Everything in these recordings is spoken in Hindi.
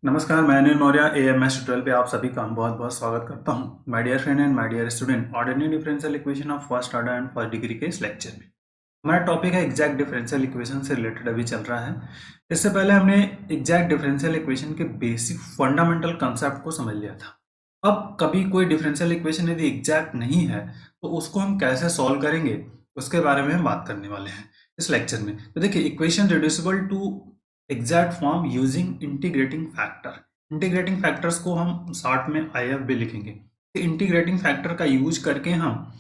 नमस्कार, मैं अनिल मौर्य एएमएस ट्यूटोरियल पे आप सभी का बहुत बहुत स्वागत करता हूं। My dear friend and my dear student, ordinary differential equation of first order and first degree के इस लेक्चर में हमारा टॉपिक है एग्जैक्ट डिफरेंशियल इक्वेशन से रिलेटेड अभी चल रहा है। इससे पहले हमने एग्जैक्ट डिफरेंशियल इक्वेशन के बेसिक फंडामेंटल कंसेप्ट को समझ लिया था। अब कभी कोई डिफरेंशियल इक्वेशन यदि एग्जैक्ट नहीं है तो उसको हम कैसे सॉल्व करेंगे, उसके बारे में हम बात करने वाले हैं इस लेक्चर में। तो देखिए, equation reducible to exact form using integrating factor. Integrating factors को हम शॉर्ट में आईएफ भी लिखेंगे। इंटीग्रेटिंग फैक्टर का यूज करके हम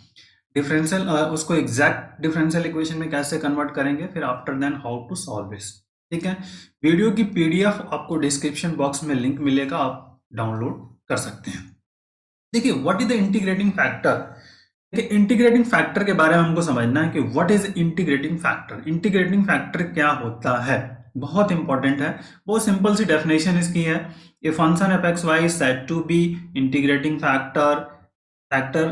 डिफरेंशियल उसको एग्जैक्ट डिफरेंशियल इक्वेशन में कैसे कन्वर्ट करेंगे, फिर after then how to solve this. ठीक है, वीडियो की पीडीएफ आपको डिस्क्रिप्शन बॉक्स में लिंक मिलेगा, आप डाउनलोड कर सकते हैं। देखिए, what is the integrating factor. देखिए, इंटीग्रेटिंग फैक्टर के बारे में हमको समझना है कि what is integrating factor. Integrating factor क्या होता है, बहुत इंपॉर्टेंट है। बहुत सिंपल सी डेफिनेशन इसकी है, a function f x y said to be integrating factor factor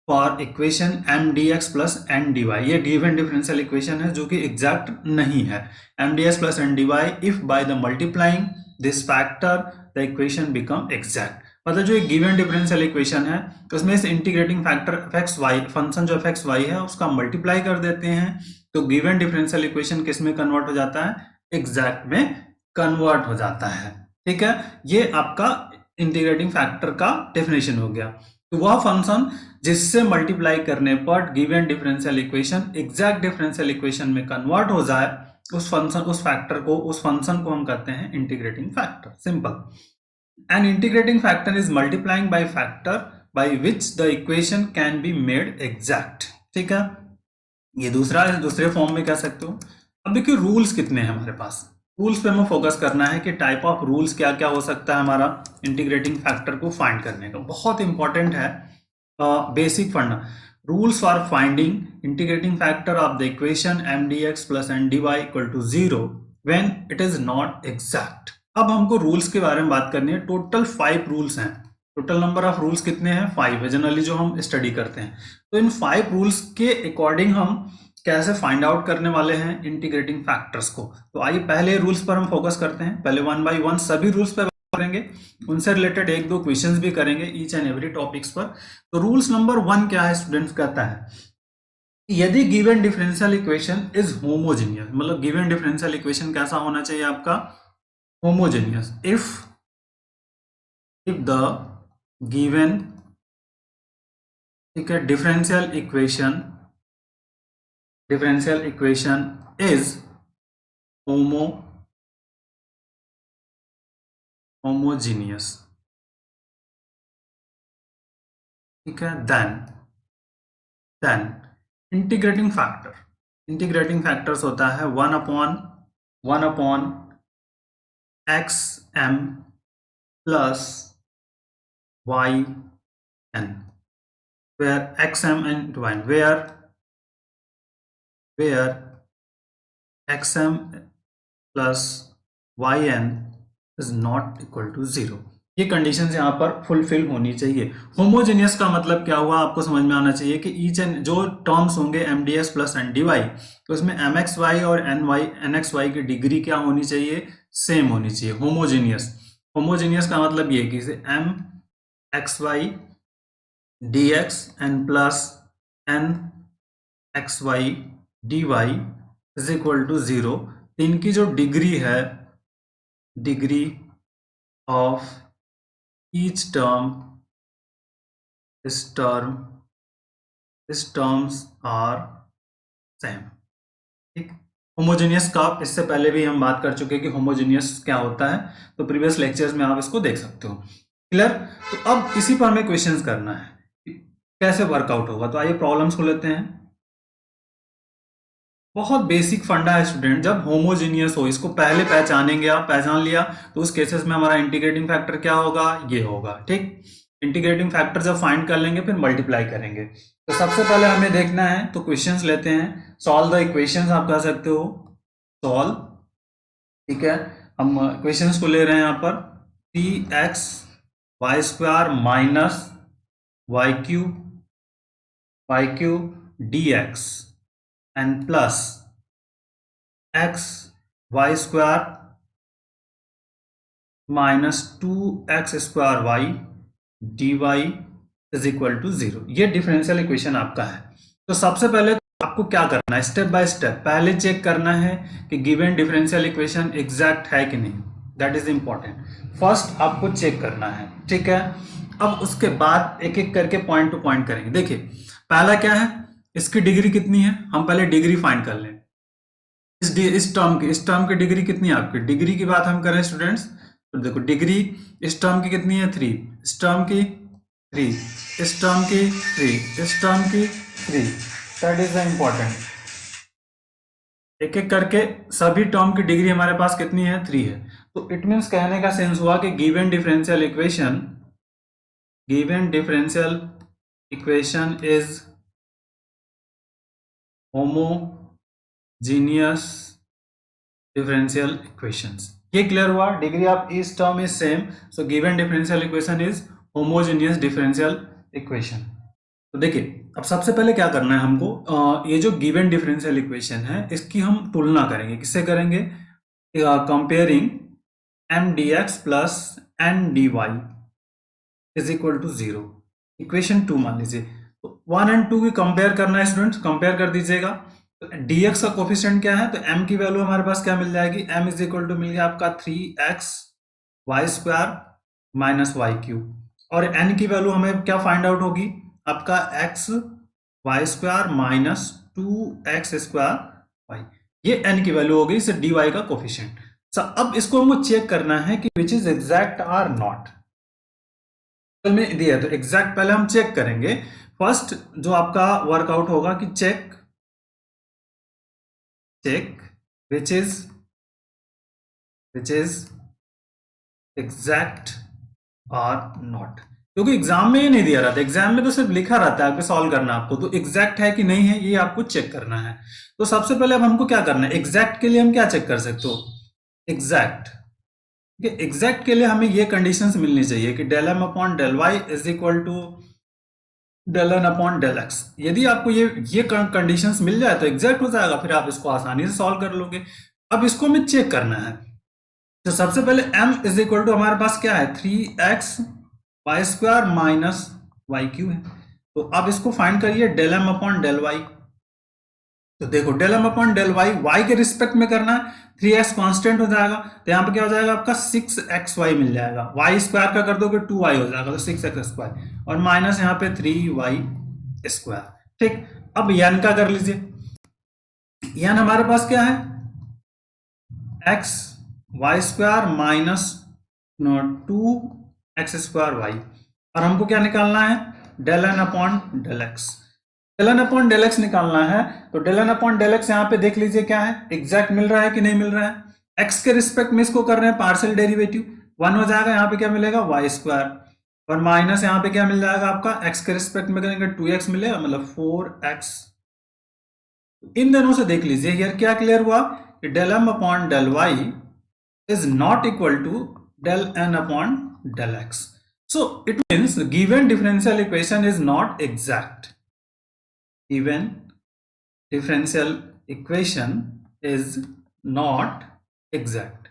for equation M D x plus N d y. ये गिवन डिफरेंशियल इक्वेशन है जो कि एग्जैक्ट नहीं है। M D x plus N d y if by the multiplying this factor the equation become exact. मतलब जो एक गिवन डिफरेंशियल इक्वेशन है उसमें इस integrating factor f x y, function जो एफ एक्स वाई है उसका मल्टीप्लाई कर देते हैं तो गिवन डिफरेंशियल इक्वेशन किस में कन्वर्ट हो जाता है, एग्जैक्ट में कन्वर्ट हो जाता है। ठीक है, ये आपका इंटीग्रेटिंग फैक्टर का डेफिनेशन हो गया। तो वह फंक्शन जिससे मल्टीप्लाई करने पर given differential equation exact differential equation में कन्वर्ट हो जाए, उस फंक्शन उस फैक्टर को उस फंक्शन को हम कहते हैं integrating factor. Simple. An integrating factor is multiplying by factor by which the equation can be made exact. ठीक है, ये दूसरे फॉर्म में कह सकते हो। अब देखिए, रूल्स कितने हैं हमारे पास। रूल्स पे हमें फोकस करना है कि टाइप ऑफ रूल्स क्या क्या हो सकता है हमारा इंटीग्रेटिंग फैक्टर को फाइंड करने का। बहुत इंपॉर्टेंट है, basic funda. Rules for finding integrating factor of the equation M D x plus N d Y equal to zero when it is not exact. अब हमको रूल्स के बारे में बात करनी है। टोटल 5 रूल्स हैं। टोटल नंबर ऑफ रूल्स कितने हैं, 5 है जनरली जो हम स्टडी करते हैं। तो इन 5 रूल्स के अकॉर्डिंग हम कैसे फाइंड आउट करने वाले हैं इंटीग्रेटिंग फैक्टर्स को। तो आइए पहले रूल्स पर हम फोकस करते हैं। पहले वन बाय वन सभी रूल्स पर करेंगे, उनसे रिलेटेड एक दो क्वेश्चंस भी करेंगे ईच एंड एवरी टॉपिक्स पर। तो रूल्स नंबर 1 क्या है स्टूडेंट्स, कहता है यदि given differential equation is homogeneous. मतलब गिवन डिफरेंशियल इक्वेशन कैसा होना चाहिए आपका, होमोजेनियस। इफ द गिवन, ठीक है, डिफरेंशियल इक्वेशन इज होमोजीनियस। ठीक है, देन इंटीग्रेटिंग फैक्टर्स होता है one upon x M plus y N, where x M and y, where x M plus y N is not equal to zero. ये कंडीशन यहाँ पर फुलफिल होनी चाहिए। होमोजेनियस का मतलब क्या हुआ, आपको समझ में आना चाहिए कि ईच एंड जो टर्म्स होंगे M D x plus N d y, तो इसमें एम एक्स वाई और एन एक्स वाई की डिग्री क्या होनी चाहिए, सेम होनी चाहिए। होमोजेनियस का मतलब ये कि M x y d x N plus N x y D Y is equal to zero. इनकी जो डिग्री है, degree of each term is terms are same. ठीक, होमोजेनियस का इससे पहले भी हम बात कर चुके हैं कि होमोजेनियस क्या होता है, तो प्रीवियस लेक्चर्स में आप इसको देख सकते हो। क्लियर। तो अब इसी पर हमें क्वेश्चंस करना है कि कैसे वर्कआउट होगा। तो आइए प्रॉब्लम्स को लेते हैं। बहुत बेसिक फंडा है स्टूडेंट, जब होमोजीनियस हो इसको पहले पहचानेंगे, आप पहचान लिया तो उस केसेस में हमारा इंटीग्रेटिंग फैक्टर क्या होगा, ये होगा। ठीक, इंटीग्रेटिंग फैक्टर जब फाइंड कर लेंगे फिर मल्टीप्लाई करेंगे। तो सबसे पहले हमें देखना है, तो क्वेश्चंस लेते हैं। सॉल्व द इक्वेशंस आप कह सकते हो, सॉल्व। ठीक है, हम क्वेश्चंस को ले रहे हैं यहाँ पर। T x Y square minus y cube d x and plus x Y square minus 2x² y dy is equal to 0। ये डिफरेंशियल इक्वेशन आपका है। तो सबसे पहले आपको क्या करना है, स्टेप बाय स्टेप पहले चेक करना है कि गिवन डिफरेंशियल इक्वेशन एग्जैक्ट है कि नहीं, दैट इज इंपॉर्टेंट। फर्स्ट आपको चेक करना है, ठीक है। अब उसके बाद एक एक करके पॉइंट टू पॉइंट करेंगे। देखिए पहला क्या है, इसकी डिग्री कितनी है, हम पहले डिग्री फाइंड कर लें। इस टर्म की डिग्री कितनी है आपकी, डिग्री की बात हम करें स्टूडेंट्स, तो देखो डिग्री इस टर्म की कितनी है 3, इस टर्म की 3, इस टर्म की 3, इस टर्म की 3, दैट इज द इम्पोर्टेंट। एक एक करके सभी टर्म की डिग्री हमारे पास कितनी है 3 है। तो इट मीन्स कहने का सेंस हुआ कि given differential equation is homogeneous differential equations. ये क्लियर हुआ, degree of each term is same, so given differential equation is homogeneous differential equation. तो देखिए अब सबसे पहले क्या करना है हमको, ये जो गिवन डिफरेंशियल इक्वेशन है इसकी हम तुलना करेंगे। किससे करेंगे, comparing M D x plus N d Y is equal to 0। Equation 2 मान लीजिए, तो 1 एंड 2 की कंपेयर करना है स्टूडेंट्स, कंपेयर कर दीजिएगा। तो dx का कोफिशिएंट क्या है, तो m की वैल्यू हमारे पास क्या मिल जाएगी, m इज इक्वल टू मिल गया आपका 3x y² minus y cube, और n की वैल्यू हमें क्या फाइंड आउट होगी, आपका x y² minus 2x² y। ये n की वैल्यू होगी, इसे dy का कोफिशिएंट। अब इसको हमको चेक करना है कि which is exact or not. में दिया तो एग्जैक्ट पहले हम चेक करेंगे। फर्स्ट जो आपका वर्कआउट होगा कि चेक which is एग्जैक्ट और नॉट, क्योंकि एग्जाम में ये नहीं दिया रहता, एग्जाम में तो सिर्फ लिखा रहता है आपको सॉल्व करना आपको, तो एग्जैक्ट है कि नहीं है ये आपको चेक करना है। तो सबसे पहले अब हमको क्या करना है, एग्जैक्ट के लिए हम क्या चेक कर सकते हो, एग्जैक्ट, ठीक है। एग्जैक्ट के लिए हमें ये कंडीशंस मिलनी चाहिए कि del m upon del y is equal to del n upon del x। यदि आपको ये कंडीशंस मिल जाए तो एग्जैक्ट हो जाएगा, फिर आप इसको आसानी से सॉल्व कर लोगे। अब इसको हमें चेक करना है। तो सबसे पहले m इज इक्वल टू हमारे पास क्या है 3x y² minus Y Q है। तो अब इसको फाइंड करिए del m upon del y। तो देखो del m upon del y, y के रिस्पेक्ट में करना है, 3x कांस्टेंट हो जाएगा, तो यहाँ पे क्या हो जाएगा आपका 6xy मिल जाएगा, y स्क्वायर का कर दोगे 2y हो जाएगा, तो 6x², और माइनस यहाँ पे 3y²। ठीक, अब n का कर लीजिए, n हमारे पास क्या है x y² माइनस 2x²y, और हमको क्या निकालना है del n upon del x। del n upon del x निकालना है, तो del n upon del x यहाँ पे देख लीजिए क्या है, एग्जैक्ट मिल रहा है कि नहीं मिल रहा है। x के रिस्पेक्ट में इसको कर रहे हैं पार्शियल डेरिवेटिव, 1 हो जाएगा, यहाँ पे क्या मिलेगा y², और माइनस यहाँ पे क्या मिल जाएगा आपका x के रिस्पेक्ट में करेंगे 2x मिलेगा, मतलब 4x। इन दोनों से देख लीजिए हियर क्या क्लियर हुआ कि del m upon del y is not equal to del n upon del x. So it means the given differential equation is not exact. Given differential equation is not exact.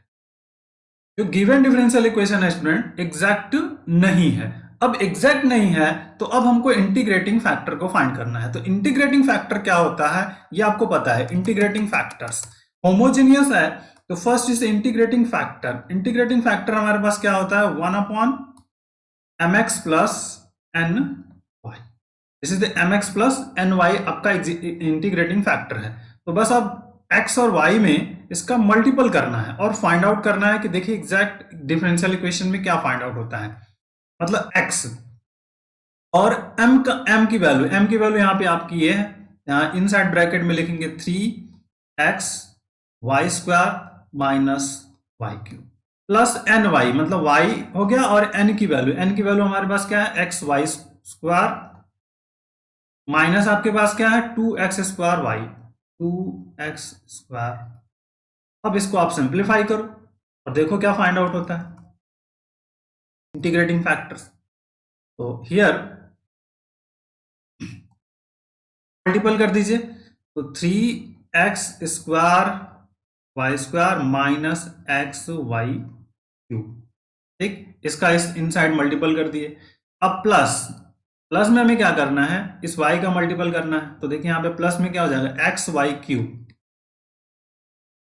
जो गिवन डिफरेंशियल इक्वेशन है स्टूडेंट एग्जैक्ट नहीं है। अब एग्जैक्ट नहीं है तो अब हमको इंटीग्रेटिंग फैक्टर को फाइंड करना है। तो इंटीग्रेटिंग फैक्टर क्या होता है ये आपको पता है, इंटीग्रेटिंग फैक्टर्स होमोजेनियस है तो first is integrating factor. Integrating factor हमारे पास क्या होता है 1 upon mx plus N y, this is the mx plus N y आपका इंटीग्रेटिंग फैक्टर है। तो बस अब x और y में इसका मल्टीपल करना है और फाइंड आउट करना है कि देखिए एग्जैक्ट डिफरेंशियल इक्वेशन में क्या फाइंड आउट होता है, मतलब x और m की वैल्यू यहाँ पे आपकी ये है, यहाँ इनसाइड ब्रैकेट में लिखेंगे 3x y² minus y cube plus N y, मतलब y हो गया, और n की वैल्यू हमारे पास क्या है xy² माइनस आपके पास क्या है 2x² y, 2x²। अब इसको आप सिंप्लीफाई करो और देखो क्या फाइंड आउट होता है इंटीग्रेटिंग फैक्टर्स। तो हियर मल्टीपल कर दीजिए, तो 3x² y² minus xy cube ठीक, इसका इस इनसाइड मल्टीपल कर दिए। अब प्लस, प्लस में हमें क्या करना है, इस y का मल्टीपल करना है। तो देखिए यहाँ पे प्लस में क्या हो जाएगा, एक्स वाई क्यूब।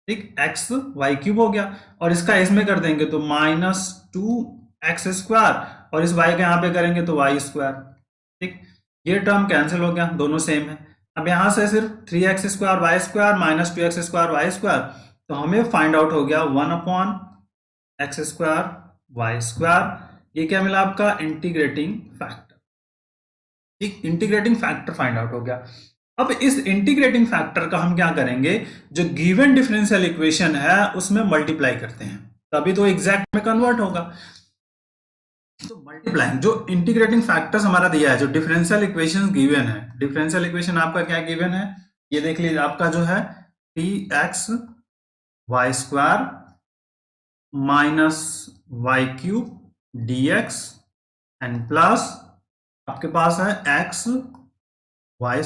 ठीक, एक्स वाई क्यूब हो गया, और इसका इसमें कर देंगे तो -2x², और इस y का यहाँ पे करेंगे तो y²। ठीक, ये टर्म कैंसिल हो गया, दोनों सेम है। अब यहाँ से सिर्फ 3x² y² -2x² y², तो हमें फाइंड आउट हो गया 1/x² y²। ये क्या मिला आपका, इंटीग्रेटिंग फैक्टर। ठीक, इंटीग्रेटिंग फैक्टर फाइंड आउट हो गया। अब इस इंटीग्रेटिंग फैक्टर का हम क्या करेंगे, जो गिवन डिफरेंशियल इक्वेशन है उसमें मल्टीप्लाई करते हैं, तभी तो एग्जैक्ट में कन्वर्ट होगा। तो मल्टीप्लाइंग, जो इंटीग्रेटिंग फैक्टर्स हमारा दिया है, जो डिफरेंशियल इक्वेशन गिवन है, डिफरेंशियल इक्वेशन आपका क्या गिवन है, ये देख लीजिए, आपका जो है 3x y² -y³ dx and plus आपके पास है x y²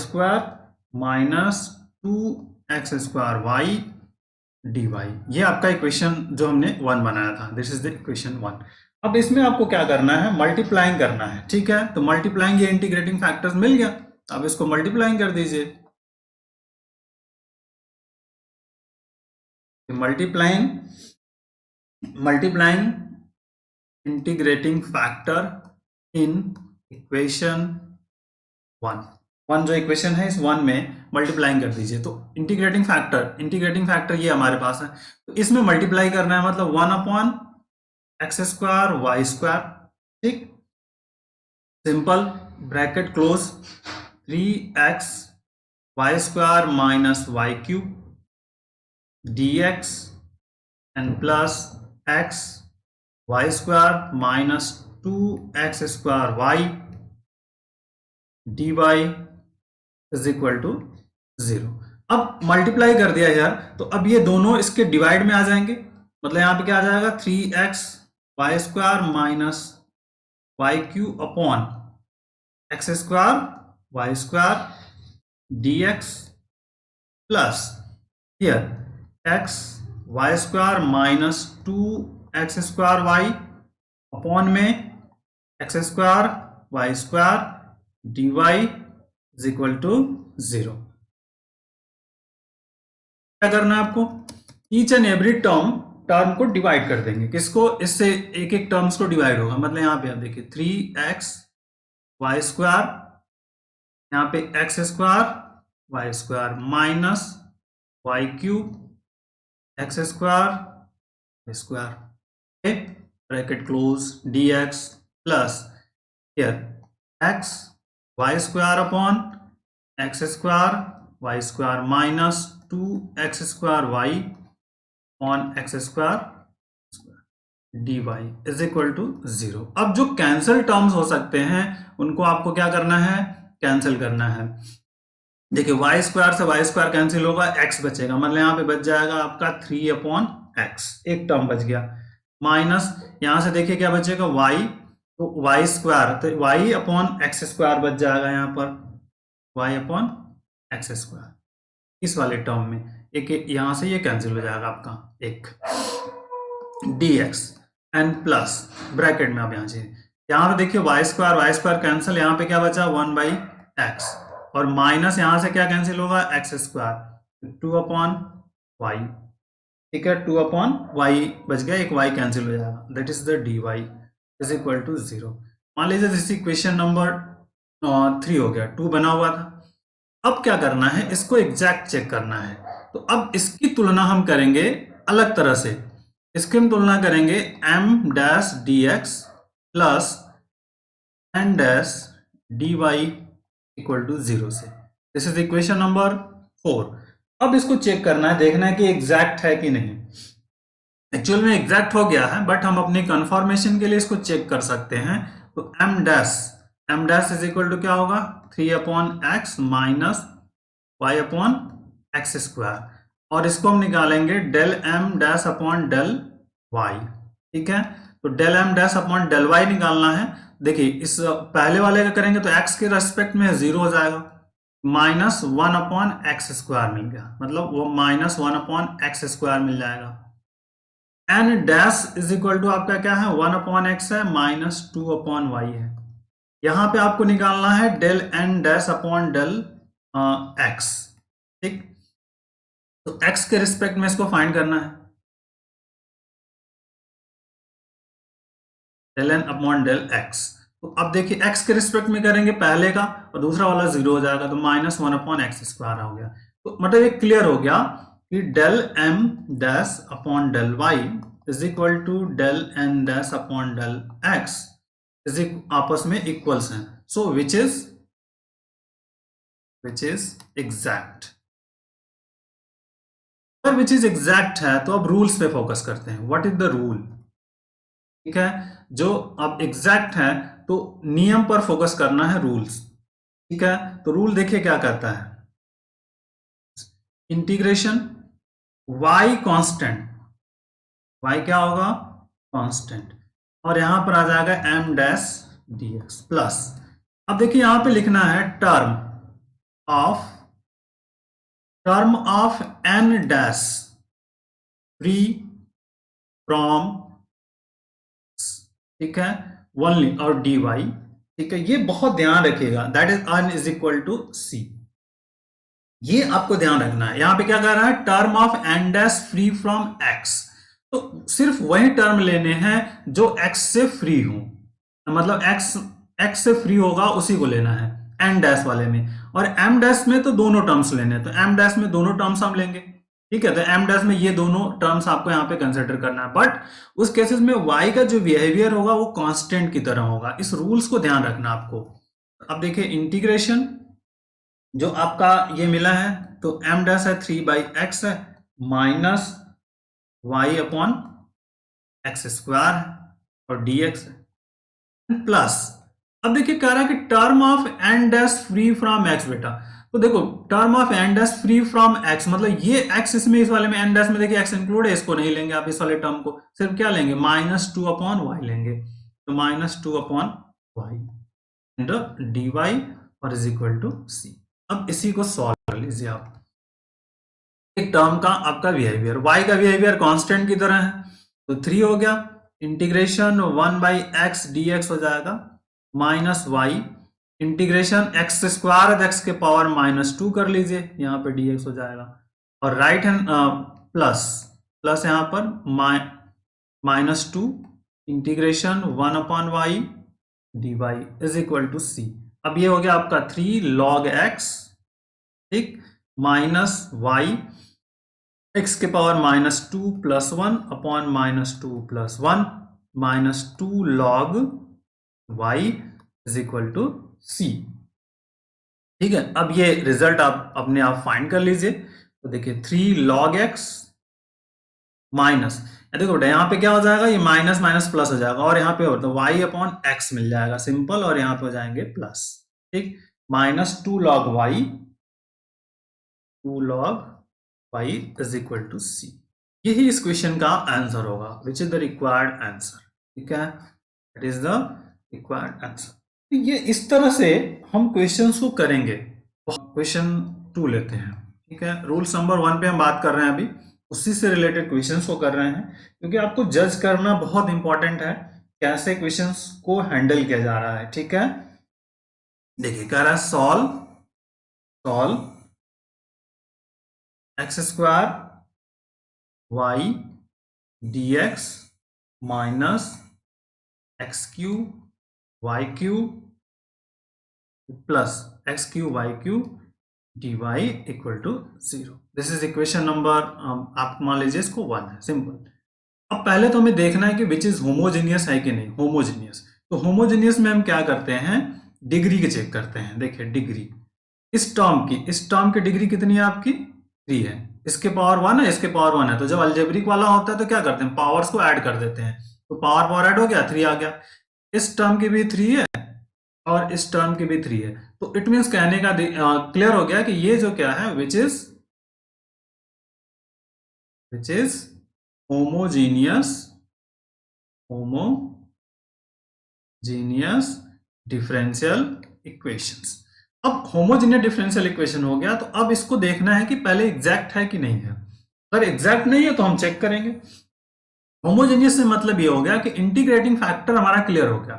-2x² y dy। ये आपका इक्वेशन जो हमने 1 बनाया था, दिस इज द इक्वेशन 1। अब इसमें आपको क्या करना है, मल्टीप्लाइंग करना है। ठीक है, तो मल्टीप्लाइंग, ये इंटीग्रेटिंग फैक्टर्स मिल गया, अब इसको मल्टीप्लाइंग कर दीजिए। Multiplying integrating factor in equation 1 जो इक्वेशन है, इस 1 में मल्टीप्लाइंग कर दीजिए। तो इंटीग्रेटिंग फैक्टर ये हमारे पास है, तो इसमें मल्टीप्लाई करना है, मतलब 1/x² y²। ठीक, सिंपल, bracket close, 3x y² -y³ dx and plus x y² -2x² y dy is equal to 0। अब मल्टीप्लाई कर दिया यार, तो अब ये दोनों इसके डिवाइड में आ जाएंगे, मतलब यहाँ पे क्या आ जाएगा, 3x y² y³ upon x² y² dx plus here x y² -2x² y upon में x² y² dy is equal to 0। क्या करना है आपको, ईच एंड एवरी टर्म को डिवाइड कर देंगे, किसको, इससे एक एक टर्म्स को डिवाइड होगा। मतलब यहाँ पे आप देखिए 3x y², यहाँ पे x² y² minus y³ x² y², bracket close, dx plus here x y² upon x² y² minus 2x² y on x² dy is equal to 0। अब जो कैंसिल टर्म्स हो सकते हैं उनको आपको क्या करना है, कैंसिल करना है। देखिए y² से y² कैंसिल होगा, x बचेगा, मतलब यहाँ पे बच जाएगा आपका 3/x, एक टर्म बच गया, माइनस यहाँ से देखिए क्या बचेगा y, तो y², तो y/x² बच जाएगा, यहाँ पर y/x², इस वाले टर्म में एक यहां से ये कैंसिल हो जाएगा आपका एक, dx एंड प्लस ब्रैकेट में आप यहाँ पे देखिए y² कैंसिल, यहाँ पे क्या बचा 1/x, और माइनस यहाँ से क्या कैंसिल होगा, x², 2/y। ठीक है, 2/y बच गया, एक y कैंसिल हो जाएगा, that is the dy is equal to 0। मान लीजिए दिस इक्वेशन नंबर 3 हो गया, 2 बना हुआ था। अब क्या करना है, इसको एग्जैक्ट चेक करना है, तो अब इसकी तुलना हम करेंगे अलग तरह से। इसकी हम तुलना करेंगे m' dx plus n' dy equal to 0 से। This is equation number 4। अब इसको चेक करना है, देखना है कि एग्जैक्ट है कि नहीं। एक्चुअल में एग्जैक्ट हो गया है, बट हम अपनी कंफर्मेशन के लिए इसको चेक कर सकते हैं। तो m' इज इक्वल टू क्या होगा, 3/x माइनस y/x², और इसको हम निकालेंगे del m' upon del y। ठीक है, तो del m' upon del y निकालना है। देखिए इस पहले वाले का करेंगे तो x के रेस्पेक्ट में 0 हो जाएगा, -1/x² मिल गया, मतलब वो -1/x² मिल जाएगा। N dash is equal to आपका क्या है 1/x है माइनस 2/y है। यहां पे आपको निकालना है del n dash upon del x. ठीक, तो x के रिस्पेक्ट में इसको फाइंड करना है, del N upon del x. तो अब देखिए x के रिस्पेक्ट में करेंगे पहले का और दूसरा वाला 0 हो जाएगा, तो -1/x² हो गया। तो मतलब ये क्लियर हो गया कि del m dash upon del y is equal to del n dash upon del x is आपस में इक्वल्स हैं। So which is exact. अगर विच इज एग्जैक्ट है तो अब रूल्स पे फोकस करते हैं। What is the rule? ठीक है, जो अब एग्जैक्ट है तो नियम पर फोकस करना है, रूल्स। ठीक है, तो रूल देखिए क्या कहता है, इंटीग्रेशन y कांस्टेंट, y क्या होगा कांस्टेंट, और यहां पर आ जाएगा m डैश dx प्लस, अब देखिए यहां पे लिखना है term of n dash free from, ठीक है, ओनली और dy। ठीक है, ये बहुत ध्यान रखिएगा, that is n is equal to c। ये आपको ध्यान रखना है। यहां पे क्या कह रहा है, term of n dash free from x, तो सिर्फ वही टर्म लेने हैं जो x से फ्री हो, मतलब x से फ्री होगा उसी को लेना है n डैश वाले में, और m डैश में तो दोनों टर्म्स लेने हैं, तो m डैश में दोनों टर्म्स हम लेंगे। ठीक है, तो m डैश में ये दोनों टर्म्स आपको यहाँ पे कंसिडर करना है, बट उस केसेस में y का जो बिहेवियर होगा वो कांस्टेंट की तरह होगा। इस रूल्स को ध्यान रखना आपको। अब देखिए इंटीग्रेशन जो आपका ये मिला है, तो m डैश है 3/x है माइनस y अपॉन x² और dx है प्लस, अब देखिए कह रहा है कि term of n dash free from x। बेटा तो देखो term of n dash free from x मतलब ये x इसमें, इस वाले में n डैश में देखिए x इंक्लूड है, इसको नहीं लेंगे आप, इस वाले टर्म को सिर्फ क्या लेंगे -2/y लेंगे, तो -2/y एंड dy और इज इक्वल टू c। अब इसी को सॉल्व कर लीजिए आप। एक टर्म का आपका बिहेवियर, y का बिहेवियर कांस्टेंट की तरह है, तो 3 हो गया, इंटीग्रेशन 1/x dx हो जाएगा minus y, integration x² x के पावर -2 कर लीजिए, यहाँ पे dx हो जाएगा, और राइट हैंड प्लस यहाँ पर -2 integration 1/y dy is equal to c। अब ये हो गया आपका 3 log x, ठीक, माइनस y x के power -2 + 1 upon -2 + 1 -2 log y is equal to c। ठीक है, अब ये रिजल्ट आप अपने आप फाइंड कर लीजिए। तो देखिए 3 log x माइनस, देखो बेटा यहाँ पे क्या हो जाएगा, ये माइनस माइनस प्लस हो जाएगा, और यहाँ पे हो तो y अपॉन x मिल जाएगा सिंपल, और यहाँ पे हो जाएंगे प्लस। ठीक, -2 log y, 2 log y is equal to c। यही इस क्वेश्चन का आंसर होगा, which is the required answer. ठीक है, it is the required answer. तो ये इस तरह से हम क्वेश्चंस को करेंगे। क्वेश्चन 2 लेते हैं। ठीक है, रूल्स नंबर 1 पे हम बात कर रहे हैं, अभी उसी से रिलेटेड क्वेश्चंस को कर रहे हैं, क्योंकि आपको जज करना बहुत इंपॉर्टेंट है कैसे क्वेश्चंस को हैंडल किया जा रहा है। ठीक है, देखिए कह रहा है solve x² y dx minus x³ y³ plus x³ y³ dy equal to 0। This is equation number, आप मान लीजिए इसको 1 है, सिंपल। अब पहले तो हमें देखना है कि विच इज होमोजीनियस है कि नहीं। होमोजीनियस, तो होमोजीनियस में हम क्या करते हैं, डिग्री के चेक करते हैं। देखिए डिग्री इस टर्म की डिग्री कितनी है आपकी 3 है, इसके पावर 1 है, इसके पावर 1 है, तो जब अल्जेब्रिक वाला होता है तो क्या करते हैं, पावर्स को ऐड कर देते हैं, तो पावर ऐड हो गया 3 आ गया। इस टर्म की भी 3 है और इस टर्म की भी 3 है, तो इट मीन्स कहने का क्लियर हो गया कि ये जो क्या है which is homogeneous differential equations. अब होमोजीनियस डिफरेंशियल इक्वेशन हो गया, तो अब इसको देखना है कि पहले एग्जैक्ट है कि नहीं है। अगर एग्जैक्ट नहीं है तो हम चेक करेंगे, होमोजेनियस से मतलब ये हो गया कि इंटीग्रेटिंग फैक्टर हमारा क्लियर हो गया।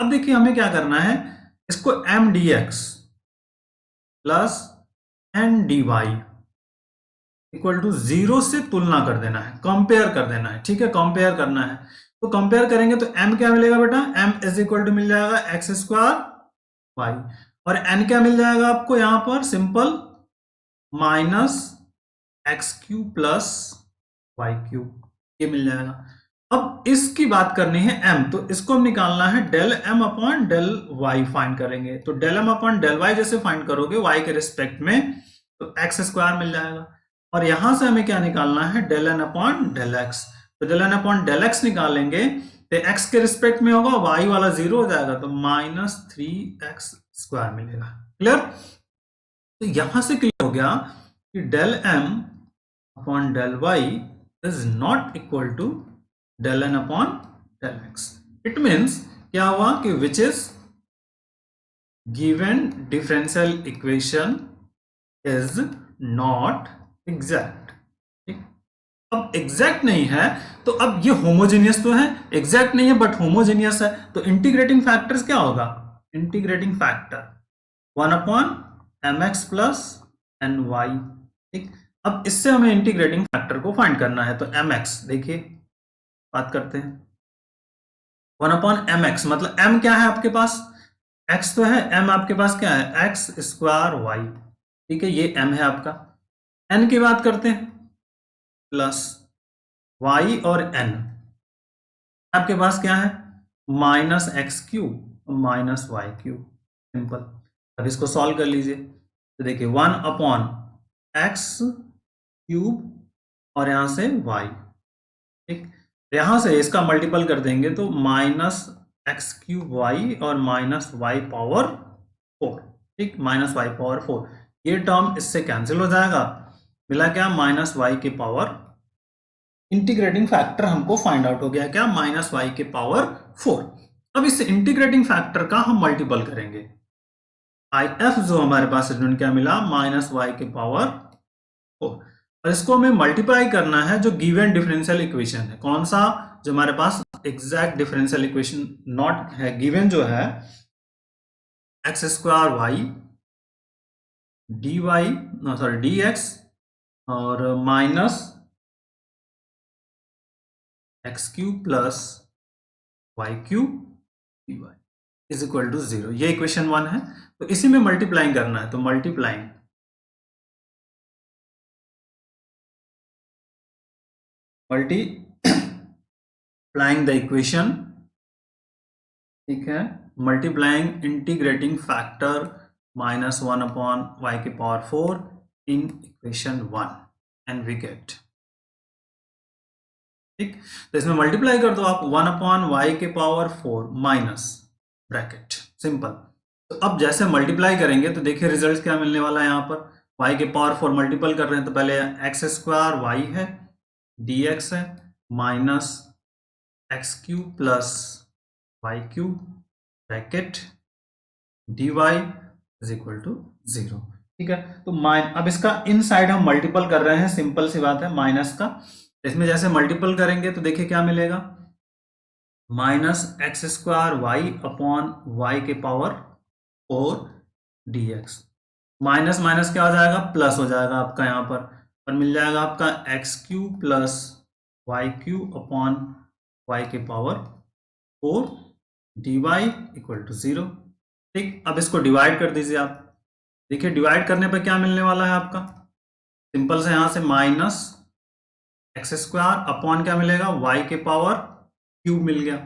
अब देखिए हमें क्या करना है, इसको m D x plus N d Y equal to 0 से तुलना कर देना है, कंपेयर कर देना है। ठीक है, कंपेयर करना है। तो कंपेयर करेंगे तो m क्या मिलेगा बेटा, m इज इक्वल टू मिल जाएगा एक्स स्क्वायर वाई, और n क्या मिल जाएगा आपको यहां पर, simple minus x cube plus Y cube, ये मिल जाएगा। अब इसकी बात करनी है m, तो इसको हम निकालना है del m upon del y find करेंगे। तो del m upon del y जैसे फाइंड करोगे y के रिस्पेक्ट में, तो एक्स स्क्वायर मिल जाएगा। और यहां से हमें क्या निकालना है, del N upon del x. तो del N upon del X निकालेंगे तो एक्स के रिस्पेक्ट में होगा, y वाला 0 हो जाएगा, तो माइनस 3x स्क्वायर मिलेगा। क्लियर? तो यहां से क्लियर हो गया कि del m upon del y is not equal to del n upon del x. It means क्या हुआ कि which is given differential equation is not exact. ठीक, अब exact नहीं है तो अब ये homogeneous तो है, exact नहीं है बट homogeneous है, तो integrating factors क्या होगा, integrating factor 1 upon mx plus ny। ठीक, अब इससे हमें इंटीग्रेटिंग फैक्टर को फाइंड करना है। तो mx देखिए बात करते हैं, 1 अपॉन एम एक्स, मतलब m क्या है आपके पास, x तो है, m आपके पास क्या है, एक्स स्क्वायर वाई। ठीक है, ये m है आपका। n की बात करते हैं, प्लस y और n आपके पास क्या है, minus x cube minus y cube, simple. अब इसको सॉल्व कर लीजिए, तो देखिए 1 अपॉन एक्स क्यूब और यहां से y। ठीक, यहां से इसका मल्टीपल कर देंगे तो माइनस एक्स क्यूब वाई और माइनस वाई पावर 4। ठीक, माइनस वाई पावर 4, ये टर्म इससे कैंसिल हो जाएगा, मिला क्या, माइनस वाई के पावर, इंटीग्रेटिंग फैक्टर हमको फाइंड आउट हो गया क्या, माइनस वाई के पावर 4। अब इस इंटीग्रेटिंग फैक्टर का हम मल्टीपल करेंगे, आई एफ जो हमारे पास स्टूडेंट क्या मिला, माइनस वाई के पावर 4, और इसको हमें मल्टीप्लाई करना है जो गिवन डिफरेंशियल इक्वेशन है। कौन सा, जो हमारे पास एग्जैक्ट डिफरेंशियल इक्वेशन नॉट है, गिवन जो है X square Y D Y, sorry D x और minus x cube plus Y cube D Y is equal to 0, ये इक्वेशन 1 है। तो इसी में मल्टीप्लाइंग करना है, तो मल्टीप्लाइंग द इक्वेशन, ठीक है, multiplying integrating factor minus 1 upon Y के power 4 in equation 1 and we get. ठीक, तो इसमें मल्टीप्लाई कर दो आप, 1 अपॉन वाई के पावर 4 माइनस ब्रैकेट, सिंपल। तो अब जैसे मल्टीप्लाई करेंगे तो देखिए रिजल्ट क्या मिलने वाला है, यहाँ पर y के पावर 4 मल्टीपल कर रहे हैं तो पहले एक्स स्क्वायर वाई है, dx है, minus x cube plus Y cube bracket dy is equal to 0। ठीक है, तो अब इसका इन साइड हम मल्टीपल कर रहे हैं, सिंपल सी बात है, माइनस का। इसमें जैसे मल्टीपल करेंगे तो देखिए क्या मिलेगा, minus x square y upon Y के पावर 4 dx, माइनस माइनस क्या हो जाएगा, प्लस हो जाएगा आपका यहाँ पर, और मिल जाएगा आपका x cube plus Y cube upon Y के पावर 4 dy इक्वल टू 0। ठीक, अब इसको डिवाइड कर दीजिए आप, देखिए डिवाइड करने पर क्या मिलने वाला है आपका, सिंपल से यहां से माइनस एक्स स्क्वायर अपॉन क्या मिलेगा, वाई के पावर क्यूब मिल गया,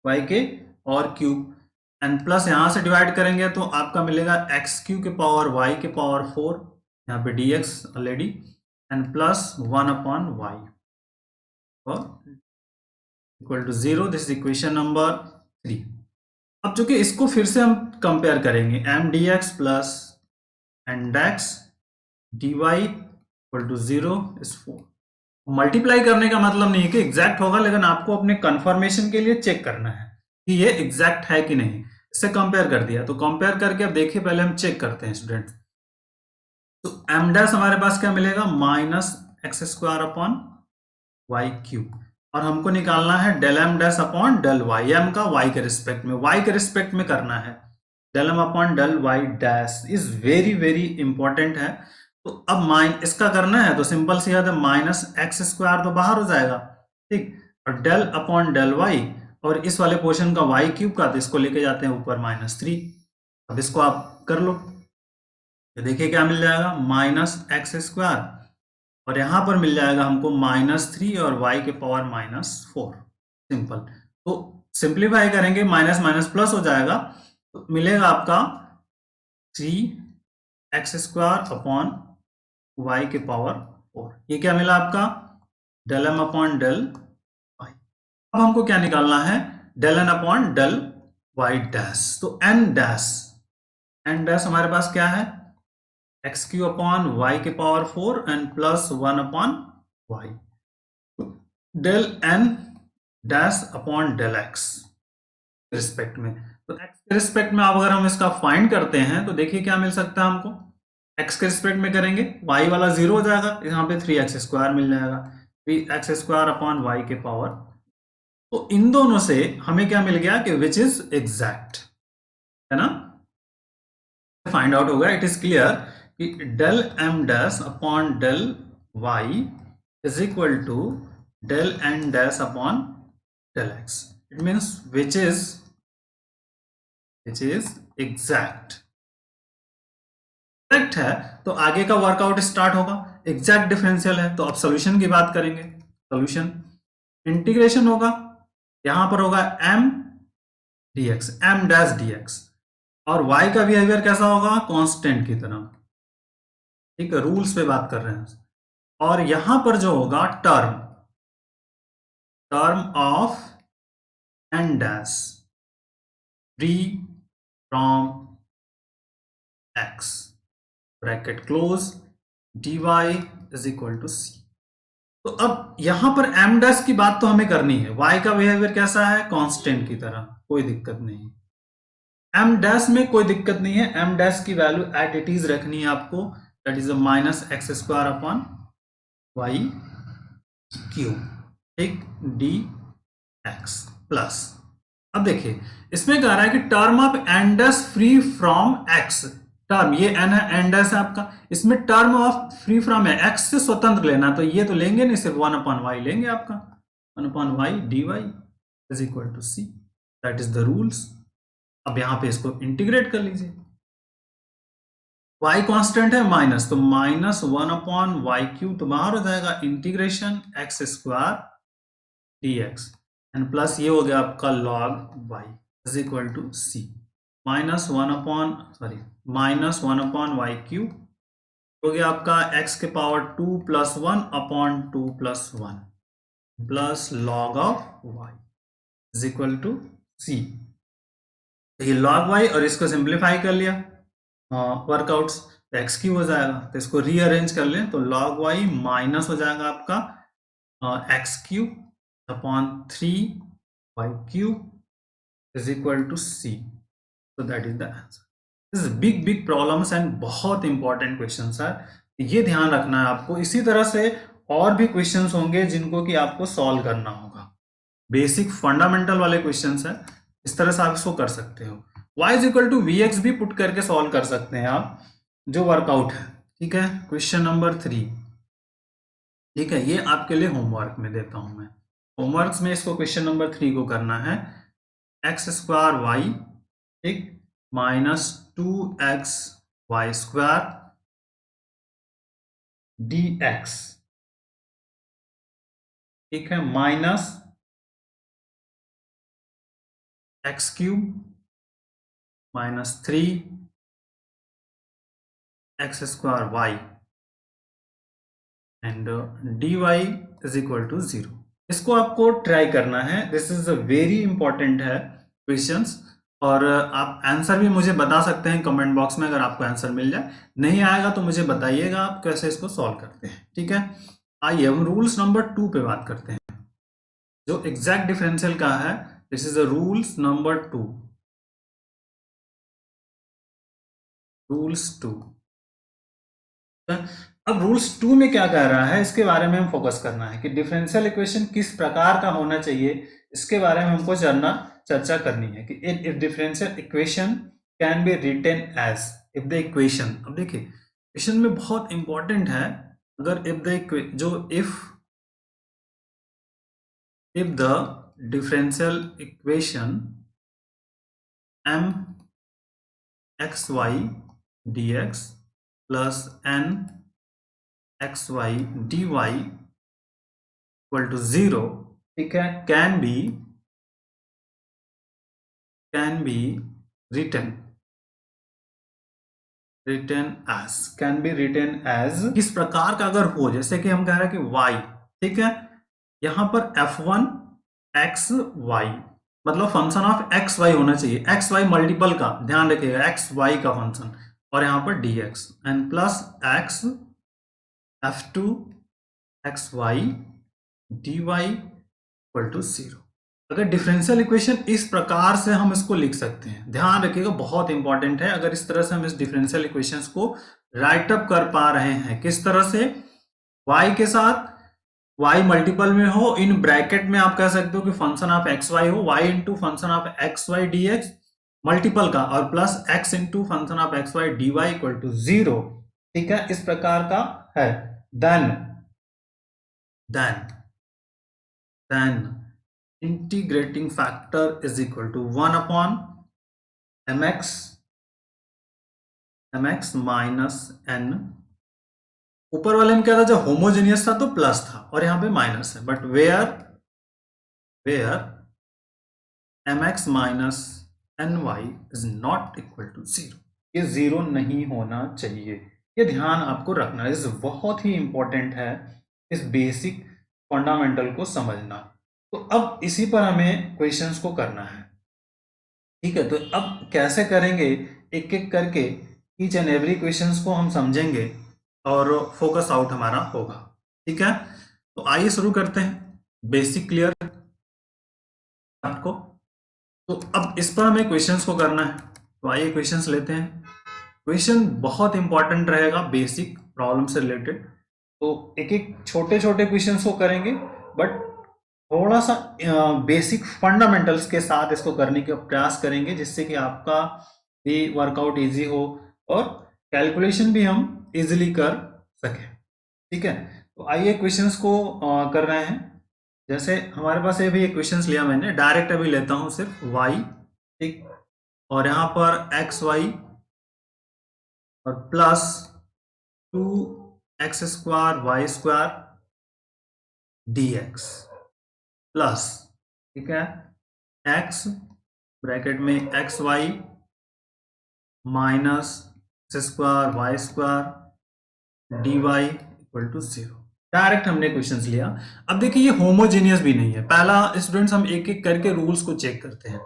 वाई के और क्यूब, एंड प्लस यहां से डिवाइड करेंगे तो आपका मिलेगा एक्स क्यू के पावर वाई के पावर 4, यहाँ पे dx already, and plus 1 upon Y और equal to 0। This equation number 3। अब चूंकि इसको फिर से हम कंपेयर करेंगे, M D x plus and X D Y equal to 0 is 4। Multiply करने का मतलब नहीं है कि एग्जैक्ट होगा, लेकिन आपको अपने कंफर्मेशन के लिए चेक करना है कि ये एग्जैक्ट है कि नहीं। इससे कंपेयर कर दिया, तो कंपेयर करके अब देखिए पहले हम चेक करते हैं स्टूडेंट। तो एम डैश हमारे पास क्या मिलेगा, minus x square upon Y cube. और हमको निकालना है del M dash upon del y, m का वाई के रिस्पेक्ट में, वाई के रिस्पेक्ट में करना है। Del M upon del y dash is very very important है। तो अब इसका करना है तो सिंपल सी बात है, माइनस एक्स स्क्वायर तो बाहर हो जाएगा, ठीक, और डेल अपॉन डेल वाई, और इस वाले पोर्शन का वाई क्यूब का, तो इसको लेके जाते हैं ऊपर -3। अब इसको आप कर लो, तो देखिए क्या मिल जाएगा, माइनस एक्स स्क्वायर, और यहां पर मिल जाएगा हमको -3 और y के पावर -4। सिंपल। तो सिंप्लीफाई करेंगे, माइनस माइनस प्लस हो जाएगा, तो मिलेगा आपका 3x² अपॉन y के पावर 4। ये क्या मिला आपका, del M upon del y. अब हमको क्या निकालना है, del N upon del y dash. तो एन डैश हमारे पास क्या है, एक्स क्यू अपॉन वाई के power 4 and plus 1 upon y, del n dash upon del x respect में। तो एक्स के रिस्पेक्ट में अब अगर हम इसका फाइंड करते हैं तो देखिए क्या मिल सकता है हमको, एक्स के रिस्पेक्ट में करेंगे, वाई वाला 0 हो जाएगा, यहाँ पे 3x² मिल जाएगा, 3x² अपॉन वाई के पावर। तो इन दोनों से हमें क्या मिल गया कि विच इज एग्जैक्ट, है ना, फाइंड आउट होगा। इट इज क्लियर कि del M dash upon del Y is equal to del n dash upon del x. It means which is exact है। तो आगे का वर्कआउट स्टार्ट होगा, एग्जैक्ट डिफरेंशियल है तो अब सॉल्यूशन की बात करेंगे। सॉल्यूशन इंटीग्रेशन होगा, यहां पर होगा m dx, m dash dx, और y का बिहेवियर कैसा होगा, कांस्टेंट की तरह, ठीक है, रूल्स पे बात कर रहे हैं। और यहां पर जो होगा term of n dash free from x, bracket close, dy is equal to c। तो अब यहां पर m डैश की बात तो हमें करनी है, y का बिहेवियर कैसा है, कांस्टेंट की तरह, कोई दिक्कत नहीं। m डैश में कोई दिक्कत नहीं है, m डैश की वैल्यू एट इट इज रखनी है आपको, that is -x² upon Y cube, ठीक, dx प्लस। अब देखिए इसमें कह रहा है कि term of n dash free from x, term ये n है, n डैश है आपका, इसमें टर्म ऑफ फ्री फ्रॉम है, x से स्वतंत्र लेना, तो ये तो लेंगे नहीं, सिर्फ 1 अपॉन वाई लेंगे आपका, 1 upon Y D Y is equal to c, that is the rules. अब यहां पे इसको इंटीग्रेट कर लीजिए, y कांस्टेंट है माइनस, तो -1 अपॉन वाई क्यूब तो बाहर हो जाएगा, integration x² dx and plus ये हो गया आपका log y is equal to C, -1 upon Y cube हो गया आपका x के power 2 + 1 upon 2 + 1 plus log of y is equal to C. ये log y और इसको सिंप्लीफाई कर लिया वर्कआउट्स, तो एक्स क्यूब हो जाएगा, तो इसको रीअरेंज कर लें तो log y माइनस हो जाएगा आपका x cube upon 3 Y cube is equal to सी। तो that is the answer. This big big problems and बहुत इंपॉर्टेंट क्वेश्चंस है, ये ध्यान रखना है आपको। इसी तरह से और भी क्वेश्चंस होंगे जिनको कि आपको सॉल्व करना होगा, बेसिक फंडामेंटल वाले क्वेश्चंस है, इस तरह से आप इसको कर सकते हो। y is equal to vx भी पुट करके सॉल्व कर सकते हैं आप, जो वर्कआउट है, ठीक है। क्वेश्चन नंबर 3, ठीक है, ये आपके लिए होमवर्क में देता हूं मैं। होमवर्क में इसको क्वेश्चन नंबर 3 को करना है, x² y, ठीक, -2xy² dx, ठीक है, minus x³ -3 x² y and dy is equal to 0। इसको आपको ट्राई करना है, this is a very important है क्वेश्चंस, और आप आंसर भी मुझे बता सकते हैं कमेंट बॉक्स में, अगर आपको आंसर मिल जाए, नहीं आएगा तो मुझे बताइएगा आप कैसे इसको सॉल्व करते हैं, ठीक है। आइए हम रूल्स नंबर 2 पे बात करते हैं, जो एग्जैक्ट डिफरेंशियल का है। This is the rules number 2, rules 2। अब रूल्स 2 में क्या कह रहा है इसके बारे में हम फोकस करना है कि डिफरेंशियल इक्वेशन किस प्रकार का होना चाहिए, इसके बारे में हमको चर्चा करनी है कि if differential equation can be written as, if the equation, अब देखिए इक्वेशन में बहुत इंपॉर्टेंट है, अगर इफ द जो if the differential equation m xy dx plus n xy dy equal to 0, ठीक है, can be written as किस प्रकार का अगर हो, जैसे कि हम कह रहे हैं कि y, ठीक है, यहां पर f1 x y मतलब फंक्शन ऑफ एक्स वाई होना चाहिए, एक्स वाई मल्टीपल का ध्यान रखिएगा, एक्स वाई का फंक्शन, और यहां पर dx and plus x f2 x y dy equal to 0। अगर डिफरेंशियल इक्वेशन इस प्रकार से हम इसको लिख सकते हैं, ध्यान रखिएगा बहुत इंपॉर्टेंट है, अगर इस तरह से हम इस डिफरेंशियल इक्वेशंस को राइट अप कर पा रहे हैं, किस तरह से, y के साथ y मल्टीपल में हो, इन ब्रैकेट में आप कह सकते हो कि फंक्शन ऑफ एक्स वाई हो, y into function of x y d x multiple का, और plus x into function of x y D Y equal to 0, ठीक है, इस प्रकार का है, then integrating factor is equal to 1 upon mx minus n, ऊपर वाले में क्या था, जब होमोजेनियस था तो प्लस था और यहां पे माइनस है, but where mx minus ny is not equal to 0, ये 0 नहीं होना चाहिए, ये ध्यान आपको रखना है, इस बहुत ही इंपॉर्टेंट है इस बेसिक फंडामेंटल को समझना। तो अब इसी पर हमें क्वेश्चंस को करना है, ठीक है, तो अब कैसे करेंगे, एक एक करके ईच एंड एवरी क्वेश्चंस को हम समझेंगे और फोकस आउट हमारा होगा, ठीक है। तो आइए शुरू करते हैं, बेसिक क्लियर आपको, तो अब इस पर हमें क्वेश्चंस को करना है, तो आइए क्वेश्चंस लेते हैं। क्वेश्चन बहुत इंपॉर्टेंट रहेगा बेसिक प्रॉब्लम से रिलेटेड, तो एक एक छोटे छोटे क्वेश्चंस को करेंगे, बट थोड़ा सा बेसिक फंडामेंटल्स के साथ इसको करने का प्रयास करेंगे, जिससे कि आपका भी वर्कआउट इजी हो और कैलकुलेशन भी हम इजीली कर सकें, ठीक है। तो आइए क्वेश्चंस को कर रहे हैं, जैसे हमारे पास ये भी क्वेश्चंस लिया मैंने, डायरेक्ट अभी लेता हूं सिर्फ y, ठीक, और यहां पर एक्स वाई और plus 2x square Y square dx plus, ठीक है, x ब्रैकेट में x Y minus x square Y square d Y equal to 0। Direct हमने क्वेश्चंस लिया। अब देखिए ये होमोजेनियस भी नहीं है, पहला स्टूडेंट्स हम एक एक करके रूल्स को चेक करते हैं,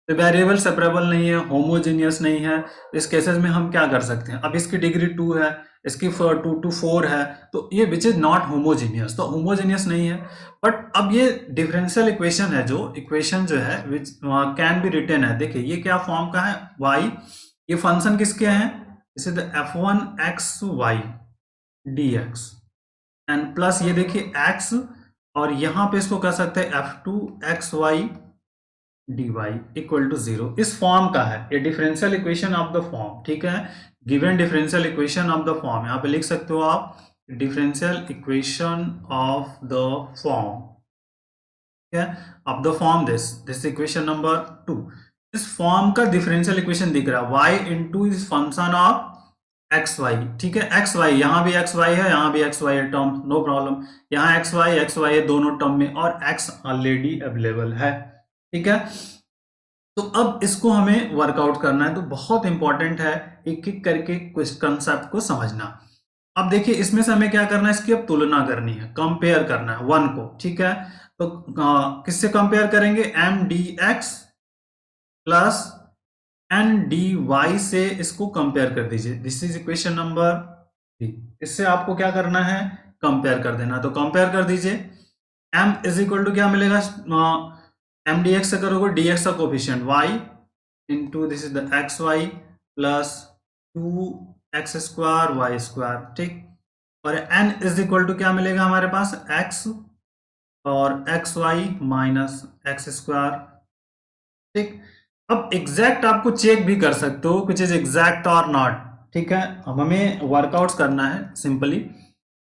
तो वेरिएबल सेपरेबल नहीं है, होमोजेनियस नहीं है, इस केसेस में हम क्या कर सकते हैं, अब इसकी डिग्री 2 है, इसकी 2 to 4 है, तो ये विच इज नॉट होमोजेनियस, तो होमोजेनियस नहीं है। बट अब ये डिफरेंशियल इक्वेशन है, जो इक्वेशन जो है विच कैन बी रिटन है, देखिए ये क्या फॉर्म का है, y, ये फंक्शन किसके हैं, इस is f1 x y dx and plus ये देखिए x, और यहां पे इसको कह सकते हैं f2 x y dy equal to 0, इस फॉर्म का है, ये differential equation of the form, ठीक है, given differential equation of the form, यहां पे लिख सकते हो आप differential equation of the form, ठीक है, of the form this equation number 2, इस फॉर्म का डिफरेंशियल इक्वेशन दिख रहा है y इंटू इस फंक्शन ऑफ एक्स वाई, ठीक है, एक्स वाई, यहां भी एक्स वाई है, यहां भी एक्स वाई है टर्म, नो प्रॉब्लम, यहां एक्स वाई है दोनों टर्म में, और एक्स ऑलरेडी अवेलेबल है, ठीक है। तो अब इसको हमें वर्कआउट करना है, तो बहुत इंपॉर्टेंट है एक एक करके कंसेप्ट को समझना। अब देखिए इसमें से हमें क्या करना है, इसकी अब तुलना करनी है, कंपेयर करना है वन को, ठीक है, तो किससे कंपेयर करेंगे, M D x plus N d y से इसको कंपेयर कर दीजिए, दिस इज इक्वेशन नंबर 3, इससे आपको क्या करना है, कंपेयर कर देना, तो कंपेयर कर दीजिए, m इज इक्वल टू क्या मिलेगा, एम डी एक्स से करोगे dx का coefficient y into this is the x y plus 2x square Y square, ठीक, और n इज इक्वल टू क्या मिलेगा हमारे पास, x और x Y minus x square. ठीक, अब एग्जैक्ट आपको चेक भी कर सकते हो विच इज एग्जैक्ट और नॉट। ठीक है, अब हमें वर्कआउट्स करना है सिंपली।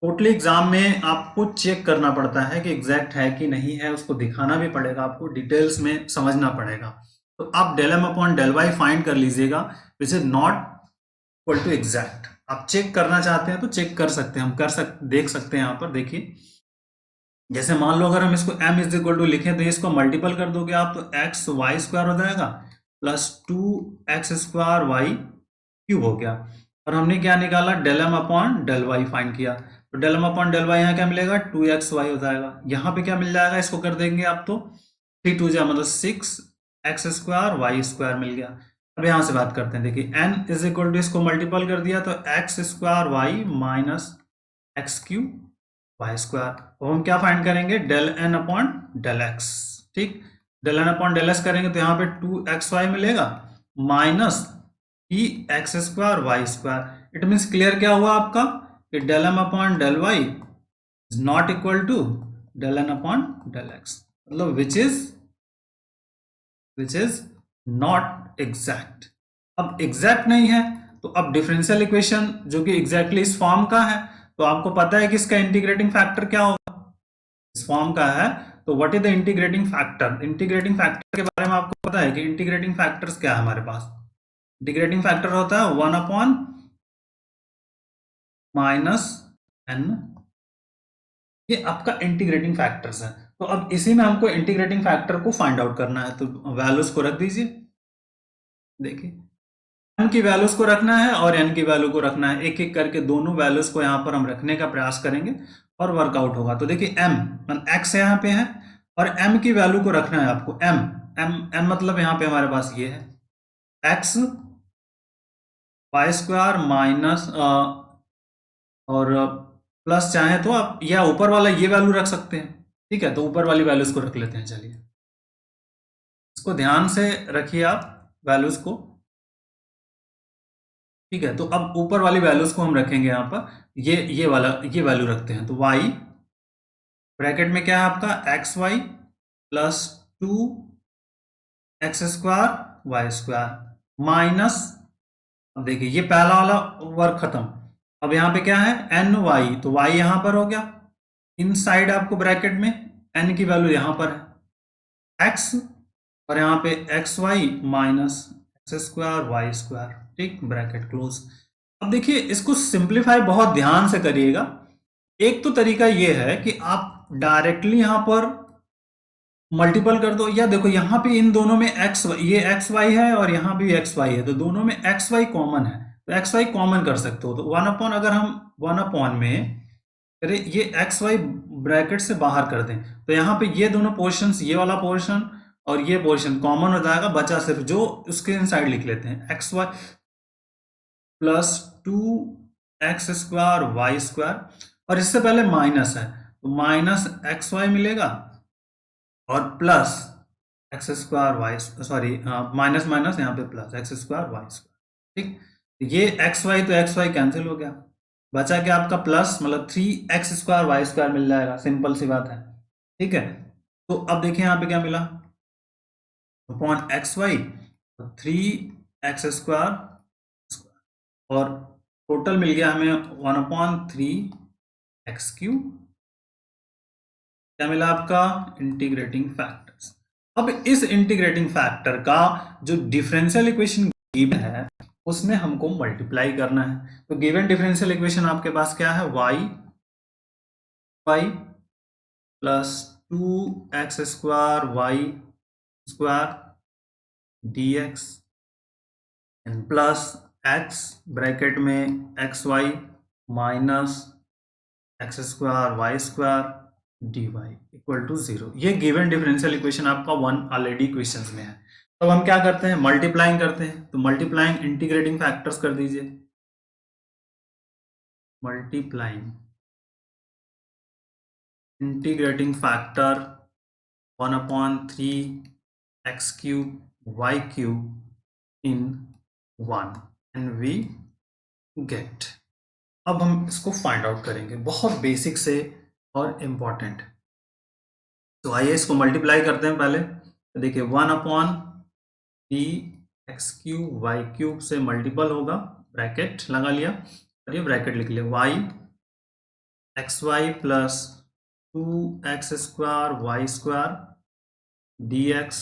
टोटली एग्जाम में आपको चेक करना पड़ता है कि एग्जैक्ट है कि नहीं है, उसको दिखाना भी पड़ेगा, आपको डिटेल्स में समझना पड़ेगा। तो आप del M upon del y find कर लीजिएगा which is not equal to exact. आप चेक करना चाहते हैं तो चेक कर सकते हैं, हम देख सकते हैं यहाँ पर देखिए। जैसे मान लो अगर हम इसको m इज इक्वल टू लिखें तो इसको मल्टीपल कर दोगे आप तो एक्स वाई स्क्वायर हो जाएगा प्लस 2x² वाई क्यूब हो गया। और हमने क्या निकाला, del M upon del y find किया, तो del M upon del y यहाँ क्या मिलेगा, 2xy हो जाएगा। यहाँ पे क्या मिल जाएगा, इसको कर देंगे आप तो 3 2 जा मतलब 6x² वाई स्क्वायर मिल गया। अब यहाँ से बात करते हैं, देखिए n इज इक्वल टू इसको मल्टीपल कर दिया तो x² Y minus x cube Y square. तो हम क्या फाइंड करेंगे, del N upon del x. ठीक, del N upon del X करेंगे तो यहाँ पे 2xy मिलेगा minus E X square Y square. It means clear क्या हुआ आपका कि del M upon del Y is not equal to del N upon del X, मतलब विच इज नॉट एग्जैक्ट। अब एग्जैक्ट नहीं है तो अब डिफरेंशियल इक्वेशन जो कि एग्जैक्टली इस फॉर्म का है, तो आपको पता है कि इसका इंटीग्रेटिंग फैक्टर क्या होगा, इस फॉर्म का है। तो what is the integrating factor, integrating factor के बारे में आपको पता है कि इंटीग्रेटिंग फैक्टर्स क्या है हमारे पास। इंटीग्रेटिंग फैक्टर होता है 1 अपॉन माइनस एन, ये आपका इंटीग्रेटिंग फैक्टर्स है। तो अब इसी में हमको इंटीग्रेटिंग फैक्टर को फाइंड आउट करना है, तो वैल्यूज को रख दीजिए। देखिए एन की वैल्यूज को रखना है और एन की वैल्यू को रखना है, एक एक करके दोनों वैल्यूज को यहाँ पर हम रखने का प्रयास करेंगे और वर्कआउट होगा। तो देखिए एम एक्स यहाँ पे है और एम की वैल्यू को रखना है आपको, एम एम एम मतलब यहाँ पे हमारे पास ये है एक्स वाई स्क्वायर माइनस और प्लस चाहे तो आप या ऊपर वाला ये वैल्यू रख सकते हैं। ठीक है, तो ऊपर वाली वैल्यूज को रख लेते हैं, चलिए इसको ध्यान से रखिए आप वैल्यूज को। ठीक है, तो अब ऊपर वाली वैल्यूज को हम रखेंगे यहाँ पर, ये वाला ये वैल्यू रखते हैं, तो y ब्रैकेट में क्या है आपका x y plus 2x² Y square minus, अब देखिए ये पहला वाला वर्क खत्म। अब यहाँ पे क्या है एन वाई, तो y यहां पर हो गया, इन साइड आपको ब्रैकेट में n की वैल्यू यहां पर है x और यहाँ पे x Y minus x² Y square. ठीक, ब्रैकेट क्लोज। अब देखिए इसको सिंप्लीफाई बहुत ध्यान से करिएगा। एक तो तरीका ये है कि आप डायरेक्टली यहां पर मल्टीपल कर दो, या देखो यहाँ पे इन दोनों में एक्स, ये एक्स वाई है और यहाँ भी एक्स वाई है, तो दोनों में एक्स वाई कॉमन है, तो एक्स वाई कॉमन कर सकते हो। तो 1 अपॉन, अगर हम 1 अपॉन में अरे ये एक्स वाई ब्रैकेट से बाहर कर दें तो यहाँ पे ये दोनों पोर्शंस, ये वाला पोर्शन और ये पोर्शन कॉमन हो जाएगा, बचा सिर्फ जो उसके इनसाइड लिख लेते हैं x y plus 2x² Y square, और इससे पहले माइनस है तो माइनस एक्स वाई मिलेगा और plus x² y, sorry minus minus यहाँ पे प्लस x² वाई स्क्वायर। ठीक, ये एक्स वाई तो एक्स वाई कैंसिल हो गया, बचा क्या आपका प्लस, मतलब 3x² वाई स्क्वायर मिल जाएगा, सिंपल सी बात है। ठीक है, तो अब देखिए यहाँ पे क्या मिला, अपॉन एक्स वाई 3x² और टोटल मिल गया हमें 1/3x³ क्या मिला आपका, इंटीग्रेटिंग फैक्टर्स। अब इस इंटीग्रेटिंग फैक्टर का जो डिफरेंशियल इक्वेशन गिवन है उसमें हमको मल्टीप्लाई करना है। तो गिवन डिफरेंशियल इक्वेशन आपके पास क्या है, y plus 2x² Y square dx and plus x bracket में x Y minus x² Y square dy equal to 0। ये गिवन डिफरेंशियल इक्वेशन आपका 1 ऑलरेडी क्वेश्चंस में है। तो हम क्या करते हैं, मल्टीप्लाइंग करते हैं, तो मल्टीप्लाइंग इंटीग्रेटिंग फैक्टर्स कर दीजिए, multiplying integrating factor 1/3x³ y³ in 1 and we get अब हम इसको फाइंड आउट करेंगे, बहुत बेसिक से और इम्पॉर्टेंट। तो आइए इसको मल्टीप्लाई करते हैं पहले। तो देखिए 1/3 x³ y³ से मल्टीपल होगा, ब्रैकेट लगा लिया और ये ब्रैकेट लिख लिया, y xy plus 2x² y² dx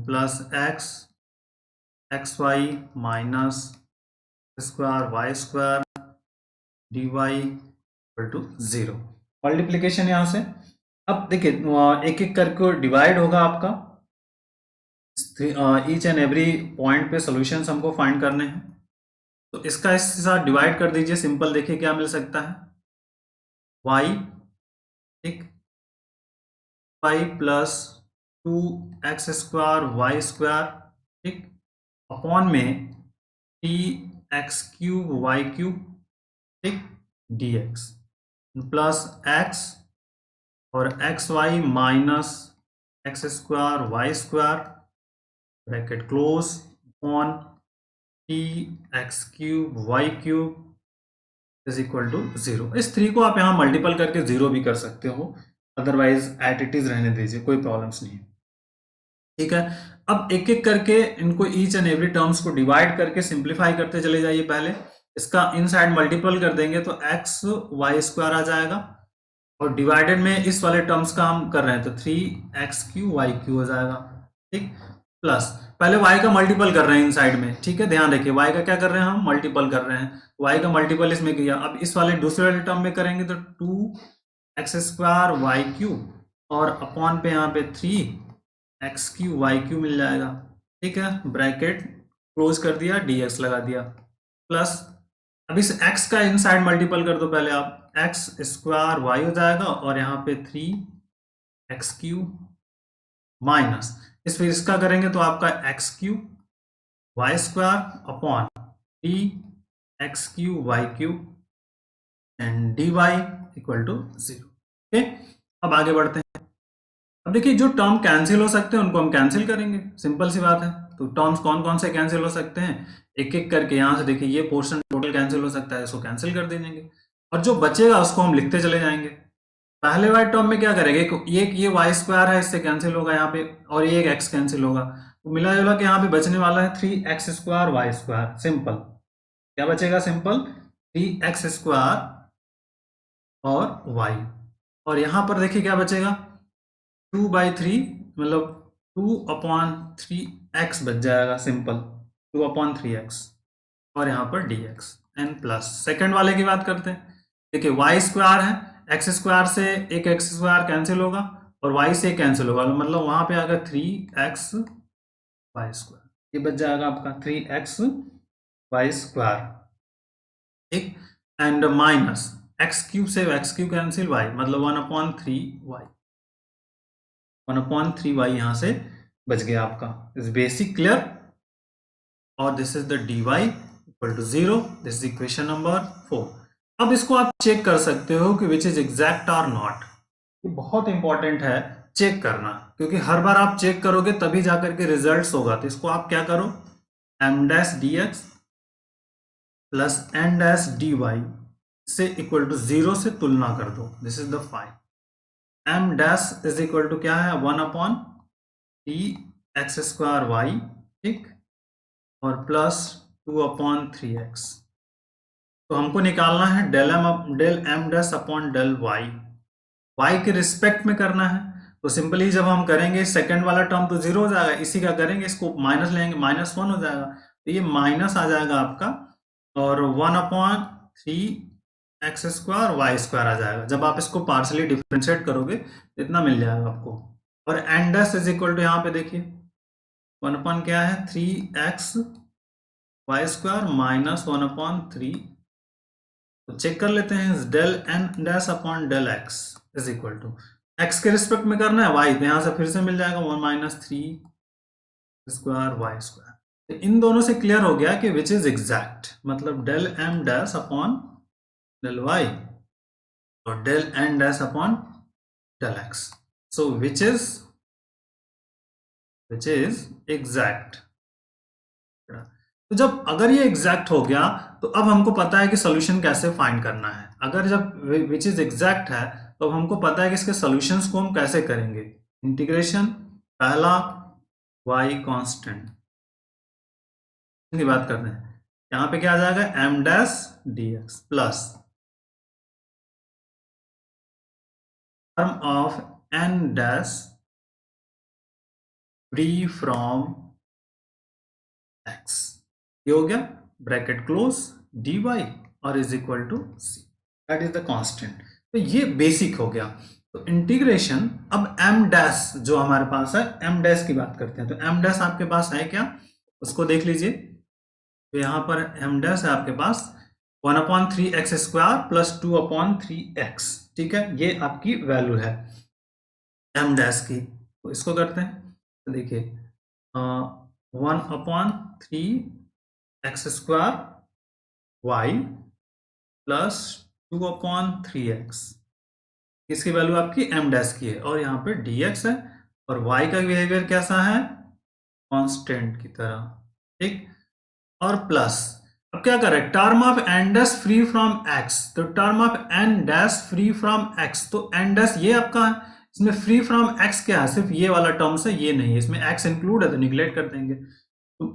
plus x xy minus square y² dy equal to 0। Multiplication यहां से। अब देखिए एक एक करके डिवाइड होगा आपका, ईच एंड एवरी पॉइंट पे सॉल्यूशंस हमको फाइंड करने हैं। तो इसका इसके साथ डिवाइड कर दीजिए, सिंपल। देखिए क्या मिल सकता है, y, ठीक, y प्लस 2x² y², ठीक, अपॉन में 3x³ y³, ठीक, dx प्लस x और xy minus x² y² bracket close upon 3x³ y³ is equal to 0। इस 3 को आप यहाँ मल्टीपल करके 0 भी कर सकते हो, अदरवाइज एट इट इज रहने दीजिए, कोई प्रॉब्लम्स नहीं है, ठीक है। अब एक एक करके इनको ईच एंड एवरी टर्म्स को डिवाइड करके सिंप्लीफाई करते चले जाइए। पहले इसका इनसाइड मल्टीपल कर देंगे तो x y² आ जाएगा, और डिवाइडेड में इस वाले टर्म्स का हम कर रहे हैं तो 3x³ y³ हो जाएगा, ठीक, प्लस पहले y का मल्टीपल कर रहे हैं इनसाइड में, ठीक है, ध्यान रखिए y का क्या कर रहे हैं, हम मल्टीपल कर रहे हैं, y का मल्टीपल इसमें किया। अब इस वाले दूसरे वाले टर्म में करेंगे तो 2x² y³ और अपॉन पे यहाँ पे 3x³ y³ मिल जाएगा, ठीक है, ब्रैकेट क्लोज कर दिया, dx लगा दिया, प्लस अब इस x का इनसाइड मल्टीपल कर दो पहले आप, x² y हो जाएगा और यहाँ पे 3x³ माइनस इस फिर इसका करेंगे तो आपका x³ y² upon 3x³ y³ and dy equal to 0। Okay, अब आगे बढ़ते हैं। अब देखिए जो टर्म कैंसिल हो सकते हैं उनको हम कैंसिल करेंगे, सिंपल सी बात है। तो टर्म्स कौन कौन से कैंसिल हो सकते हैं, एक एक करके यहाँ से देखिए, ये पोर्शन टोटल कैंसिल हो सकता है, इसको कैंसिल कर देंगे और जो बचेगा उसको हम लिखते चले जाएंगे। पहले वाले टर्म में क्या करेंगे, ये y² है, इससे कैंसिल होगा यहाँ पे, और ये एक x कैंसिल होगा, तो मिला जुला के यहाँ पे बचने वाला है 3x² y², सिंपल। क्या बचेगा, सिंपल 3x² और y, और यहाँ पर देखिए क्या बचेगा, 2/3 मतलब 2/3x बच जाएगा, सिंपल 2/3x, और यहाँ पर dx एन प्लस। सेकेंड वाले की बात करते हैं, देखिए y² है, x² से एक x² कैंसिल होगा और y से कैंसिल होगा, मतलब वहां पे आएगा 3x y², ये बच जाएगा आपका 3x y², ठीक, एंड माइनस x³ से x³ कैंसिल y, मतलब 1/3y, 1/3y यहाँ से बच गया आपका। इज बेसिक क्लियर, और this is the dy equal to 0। This is equation number 4। अब इसको आप चेक कर सकते हो कि विच इज एग्जैक्ट और नॉट। ये बहुत इंपॉर्टेंट है चेक करना, क्योंकि हर बार आप चेक करोगे तभी जाकर के रिजल्ट्स होगा। तो इसको आप क्या करो, m' dx plus n' dy से इक्वल टू 0 से तुलना कर दो। This is the find, m' is equal to क्या है, 1/3x² y, ठीक, और प्लस 2/3x। तो हमको निकालना है del m' upon del y के रिस्पेक्ट में करना है। तो सिंपली जब हम करेंगे सेकंड वाला टर्म तो 0 हो जाएगा, इसी का करेंगे, इसको माइनस लेंगे, -1 हो जाएगा, तो ये माइनस आ जाएगा आपका, और 1/3x² y² आ जाएगा। जब आप इसको पार्सली डिफरेंशिएट करोगे तो इतना मिल जाएगा आपको। और n' इज इक्वल टू यहाँ पे देखिए 1 क्या है, 3x y² माइनस 1/3। तो चेक कर लेते हैं, del n' upon del x is equal to, x के रिस्पेक्ट में करना है y, तो यहां से फिर से मिल जाएगा 1 - 3x² तो इन दोनों से क्लियर हो गया कि विच इज एग्जैक्ट, मतलब del m' upon del y और del n' upon del x। So which is exact. तो जब अगर ये एग्जैक्ट हो गया तो अब हमको पता है कि सोल्यूशन कैसे फाइंड करना है। अगर जब विच इज एग्जैक्ट है तो हमको पता है कि इसके सॉल्यूशंस को हम कैसे करेंगे। इंटीग्रेशन, पहला y कांस्टेंट की बात करते हैं, यहाँ पे क्या आ जाएगा m dash dx plus term of n dash free from x, ये हो गया ब्रैकेट क्लोज dy और is equal to c, that is the constant. तो ये बेसिक हो गया। तो इंटीग्रेशन, अब m डैश जो हमारे पास है, m डैश की बात करते हैं। तो m डैश आपके पास है क्या, उसको देख लीजिए। तो यहाँ पर m डैश है आपके पास 1/3x² प्लस 2/3x, ठीक है, ये आपकी वैल्यू है m डैश की। तो इसको करते हैं, तो देखिए 1/3x² y प्लस 2/3x, इसकी वैल्यू आपकी m डैश की है, और यहाँ पे dx है, और y का बिहेवियर कैसा है, कांस्टेंट की तरह, ठीक। और प्लस, अब क्या करें, term of n dash free from x, तो term of n dash free from x, तो n डैश ये आपका है, इसमें फ्री फ्रॉम x क्या है, सिर्फ ये वाला टर्म्स है, ये नहीं है, इसमें x इंक्लूड है तो निगलेक्ट कर देंगे। तो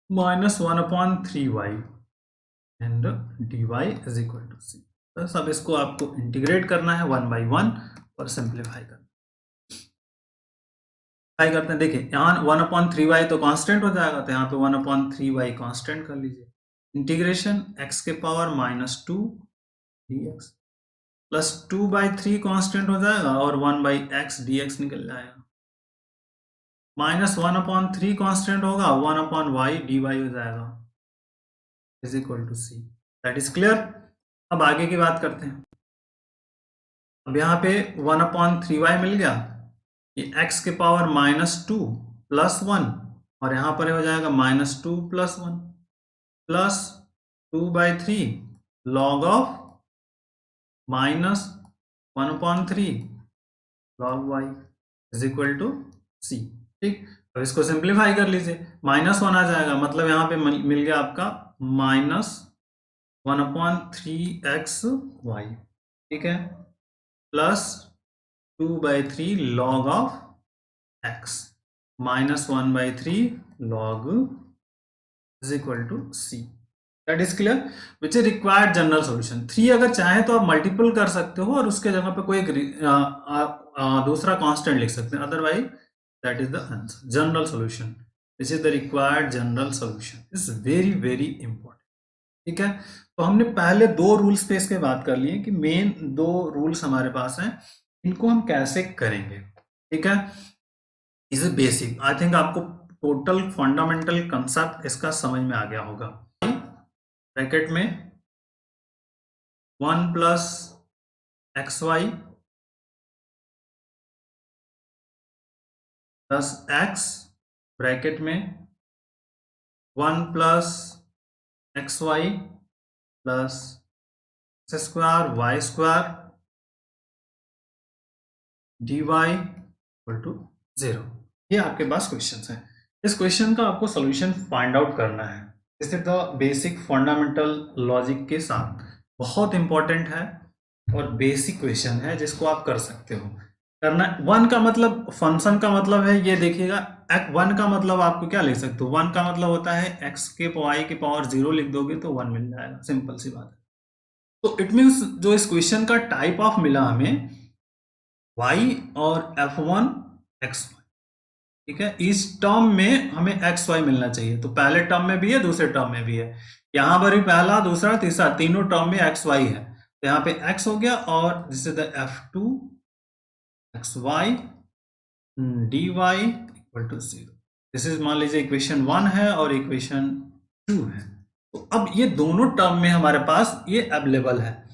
-1/3y and dy is equal to c। बस अब इसको आपको इंटीग्रेट करना है 1 बाई 1 और सिंप्लीफाई करना करते हैं। देखिए यहाँ 1/3y तो कांस्टेंट हो जाएगा, तो यहाँ पे 1/3y कांस्टेंट कर लीजिए। इंटीग्रेशन x के पावर -2 dx प्लस 2/3 कांस्टेंट हो जाएगा, और 1/x dx निकल जाएगा। -1/3 कांस्टेंट होगा, 1/y dy हो जाएगा, is equal to c। That is clear. अब आगे की बात करते हैं। अब यहाँ पे 1/3y मिल गया, ये x के पावर -2 प्लस 1, और यहाँ पर हो जाएगा -2 plus 1 plus 2/3 log of -1/3 log y is equal to c, ठीक। अब इसको सिंप्लीफाई कर लीजिए, -1 आ जाएगा, मतलब यहाँ पे मिल गया आपका -1/3xy, ठीक है, plus 2/3 log of x -1/3 log is equal to c। That is clear, which is required general solution. 3 अगर चाहे तो आप मल्टीपल कर सकते हो और उसके जगह पे कोई एक दूसरा कांस्टेंट लिख सकते हैं, otherwise that is the answer, general solution. This is the required general solution, is very very important, ठीक है। तो हमने पहले 2 रूल्स पे इसके बात कर लिए कि मेन 2 रूल्स हमारे पास हैं, इनको हम कैसे करेंगे, ठीक है। इज बेसिक, आई थिंक आपको टोटल फंडामेंटल कंसेप्ट इसका समझ में आ गया होगा। ब्रैकेट में 1 plus xy plus x, bracket में 1 plus xy plus x² y² dy equal to 0। ये आपके पास क्वेश्चन है। इस क्वेश्चन का आपको सॉल्यूशन फाइंड आउट करना है, इसे द बेसिक फंडामेंटल लॉजिक के साथ। बहुत इंपॉर्टेंट है और बेसिक क्वेश्चन है जिसको आप कर सकते हो। करना 1 का मतलब फंक्शन का मतलब है, ये देखिएगा 1 का मतलब आपको क्या लिख सकते हो, 1 का मतलब होता है x के y के पावर 0 लिख दोगे तो 1 मिल जाएगा, सिंपल सी बात है। तो इट मीन्स जो इस क्वेश्चन का टाइप ऑफ मिला हमें y और f1 xy, ठीक है, इस टर्म में हमें xy मिलना चाहिए। तो पहले टर्म में भी है, दूसरे टर्म में भी है, यहां पर भी पहला दूसरा तीसरा तीनों टर्म में xy है, तो यहाँ पे x हो गया, और this is the f2 xy dy equal to 0। This is, मान लीजिए इक्वेशन 1 है और इक्वेशन 2 है। तो अब ये दोनों टर्म में हमारे पास ये अवेलेबल है,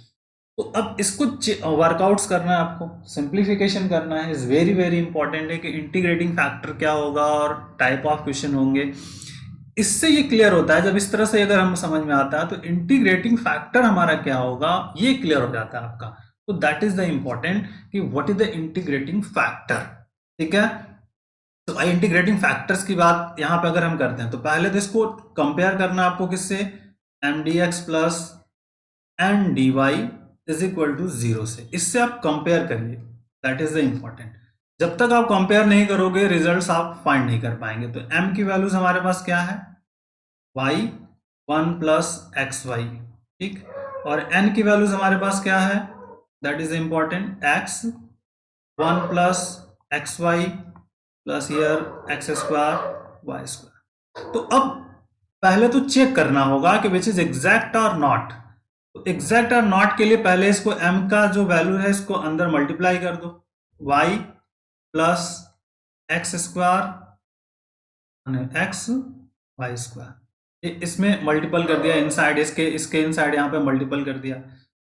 तो अब इसको वर्कआउट्स करना है, आपको सिंप्लीफिकेशन करना है। इज वेरी वेरी इंपॉर्टेंट है कि इंटीग्रेटिंग फैक्टर क्या होगा और टाइप ऑफ क्वेश्चन होंगे। इससे ये क्लियर होता है, जब इस तरह से अगर हम समझ में आता है तो इंटीग्रेटिंग फैक्टर हमारा क्या होगा ये क्लियर हो जाता है आपका। तो दैट इज द इंपॉर्टेंट कि what is the integrating factor, ठीक है। तो इंटीग्रेटिंग फैक्टर्स की बात यहाँ पे अगर हम करते हैं तो पहले तो इसको कंपेयर करना आपको किससे, m D x plus N d Y is equal to 0 से। इससे आप कंपेयर करिए, दैट इज द इंपॉर्टेंट। जब तक आप कंपेयर नहीं करोगे रिजल्ट्स आप फाइंड नहीं कर पाएंगे। तो m की वैल्यूज हमारे पास क्या है, y 1 प्लस एक्स वाई, ठीक। और n की वैल्यूज हमारे पास क्या है, that is important, x 1 plus x y plus ईयर एक्स स्क्वायर वाई स्क्वायर। तो अब पहले तो चेक करना होगा कि विच इज एग्जैक्ट और नॉट। तो एग्जैक्ट और नॉट के लिए पहले इसको m का जो वैल्यू है इसको अंदर मल्टीप्लाई कर दो, y plus x square x Y square, इसमें मल्टीपल कर दिया इनसाइड, इसके इनसाइड यहाँ पे मल्टीपल कर दिया।